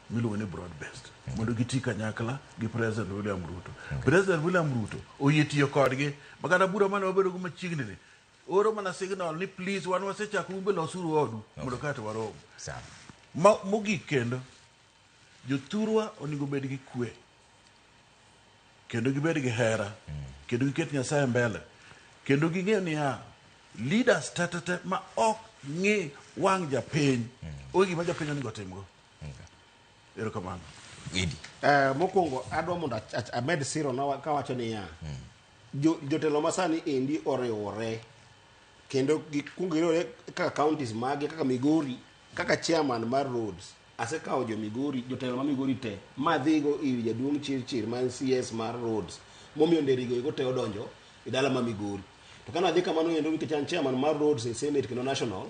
Miluongo ni broad based. Mondo giti kanyakla gi President William Ruto. President William Ruto oyie tiyo kodgi. Maganda bura mane wabedo go machiegni ni. Oro mana signal ni please wan wasechako umbe losuru odu mondo kata warom. Sawa. Mogik kendo jothurwa onego bed gi kwe. Kendo gibed gi hera. Kendo giket Nyasaye mbele. Kendo ging'eyo ni leaders tatata ma ok ng'e wang' japiny. Ogi gima japiny onego timgo. Ero kamano. Idi. Mokwongo adwa mondo amed siro na kawacho ni ya. Jotelo masani endi oriwore. Kendo gikungirore kaka counties magi, kaka Migori, kaka chairman mar roads. Asekawo jo Migori, jotelo ma Migori te. Madhigo iri jaduong' Chirchir man CS mar roads. Momiyo nderigo igo te odonjo idala ma Migori. To kana adhi kamano endo nikech chairman mar roads e Senate kendo national,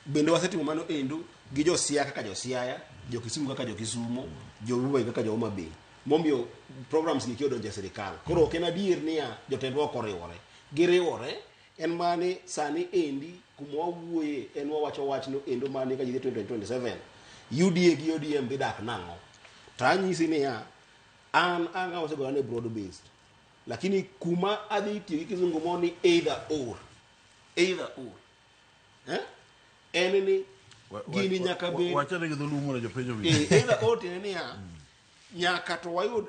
bende wasetimo mano endo gi jo Siaya kaka jo Siaya, jo Kisumu kaka jo Kisumu, jo Homa kaka jo Homa Bay. Momiyo programs gi odonjo e sirikal. Koro ok en adier niya jotendwa ok oriwore. Giriwore en mane sani endi kuma wawuoye en wawacho wachno endo mane ka jidhi 2027 UDA gi ODM dhi dak nang'o. To anyisi niya an wasegora ne broad based. Lakini kuma adhi tiyo gi kizungu mo ni either or. Eneni gini nyaka be wachane gi dhulumu na jopenjo wi. Either or tiene niya nyaka to wayud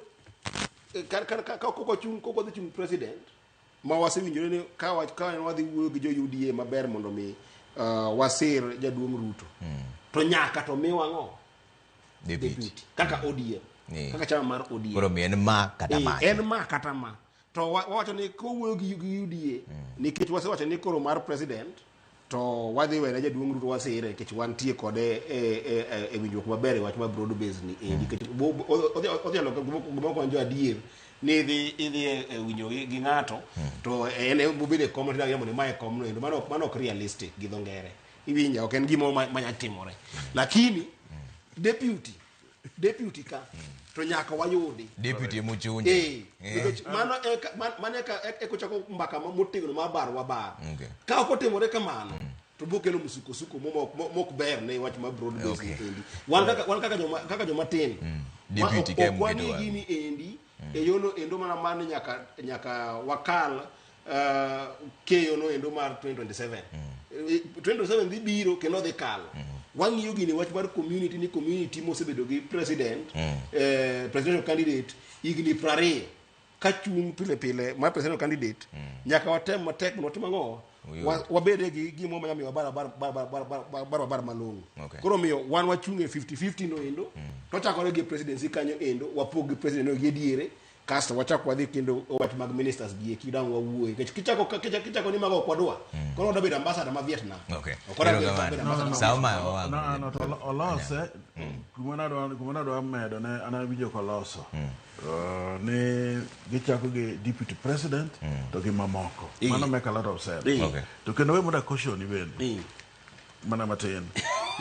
koko dhi chung president ma wasewinjore ni ka wadhi wuoyo gi jo UDA maber mondo mi wasir jaduong' Ruto. To nyaka to mi wang'o deputy kaka ODM. Kaka chama mar ODM. Koro mi en ma kata ma. En ma kata ma. To wacho ni kowuoyo gi UDA nikech wasewacho ni koro mar president to wadhi wene jaduong' Ruto wasire nikech wantie kode e winjruok maber e wach ma broad based ni nikech odhi alo gimo konjo adier ni idhi e winjo gi ng'ato to en bobede kom to yamo ni mae kom no endo mano ok realistic gi dho ngere. Iwinja ok en gimo ma nya timore. Lakini deputy deputy ka to nyaka wayudi deputy muchunje mano ekochako mbaka motegno mabar wabar ka okotimore kamano to bokelo musuko mok ber ne wach ma broad based endi wan kaka joma tin deputy ke kwani gini endi e yono endo mana man nyaka wakal keyo no endo mar 2027 2027 dhi biro kendo dhi kalo wang'iyo gini wach mar community ni community mosebedo gi president presidential candidate igni 20 ka chung pile mar presidential candidate nyaka watem matek mondo watim ang'o wabede gi gimo manyamiyo bar malong'o koro miyo wan wachunge 50-50 no endo to chakore gi presidency kanyo endo wapog gi president no gi diere kasto wachako wadhi kendo wach mag ministers gi kidang wawuoye kichako ni mago kwadwa kono da bedo ambassador ma Vietnam no to olose kumana do amedo ne ana wijo koloso ne gichako gi deputy president to gi mamoko mano make a lot of sense to kendo we moda caution ibende mana matin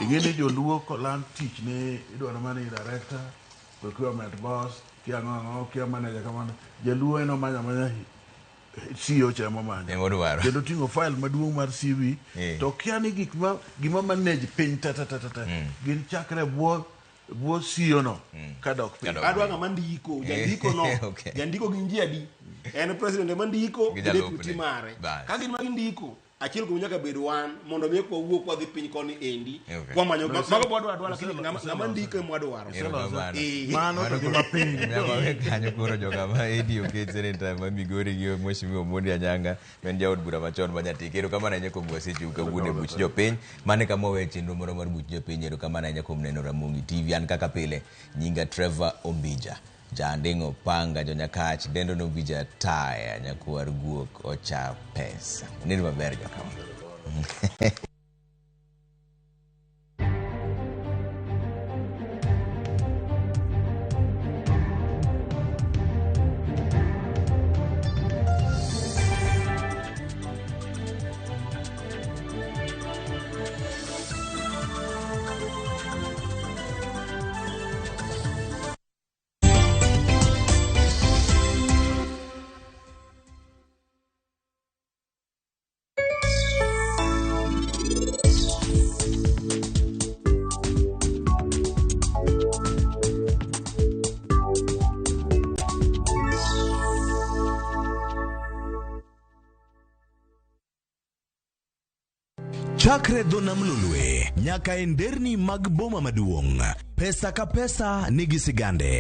ingene joluo koland tich ne idwaro mani director procurement boss kia manager kamano jaluo eno manya CEO chama manya kendo tingo file maduong' mar CV to kia ni gima manage piny tata gin chakre buo CEO no kadok piny adwa ng'ama ndiko jandiko no jandiko gi njiadi en president mandiko deputy mare ka gin mandiko achiel kuom nyaka bedo wan mondo mi ko wuok wadhi piny koni endi kwa manyo mago bodwa lakini ng'ama ndiko mwadwaro mano to gima piny yawa kanyo koro joka ma edi oketsere time Migori gi Mheshimiwa Omondi Anyanga men jaod bura machon manyatikero kama na nyako mwasichi ukawune buch jopiny mane kama we chenro moro mar buch jopiny ero kama na nyako mneno Ramogi TV an kaka pile nyinga Trevor Ombija Jandingo Panga Jonyakach Dendo Nobija Taya Nyakuar Guok Ocha Pesa nini maber kama Chakre dho nam lulwe nyaka e nderni mag boma maduong', pesa ka pesa nigi sigande.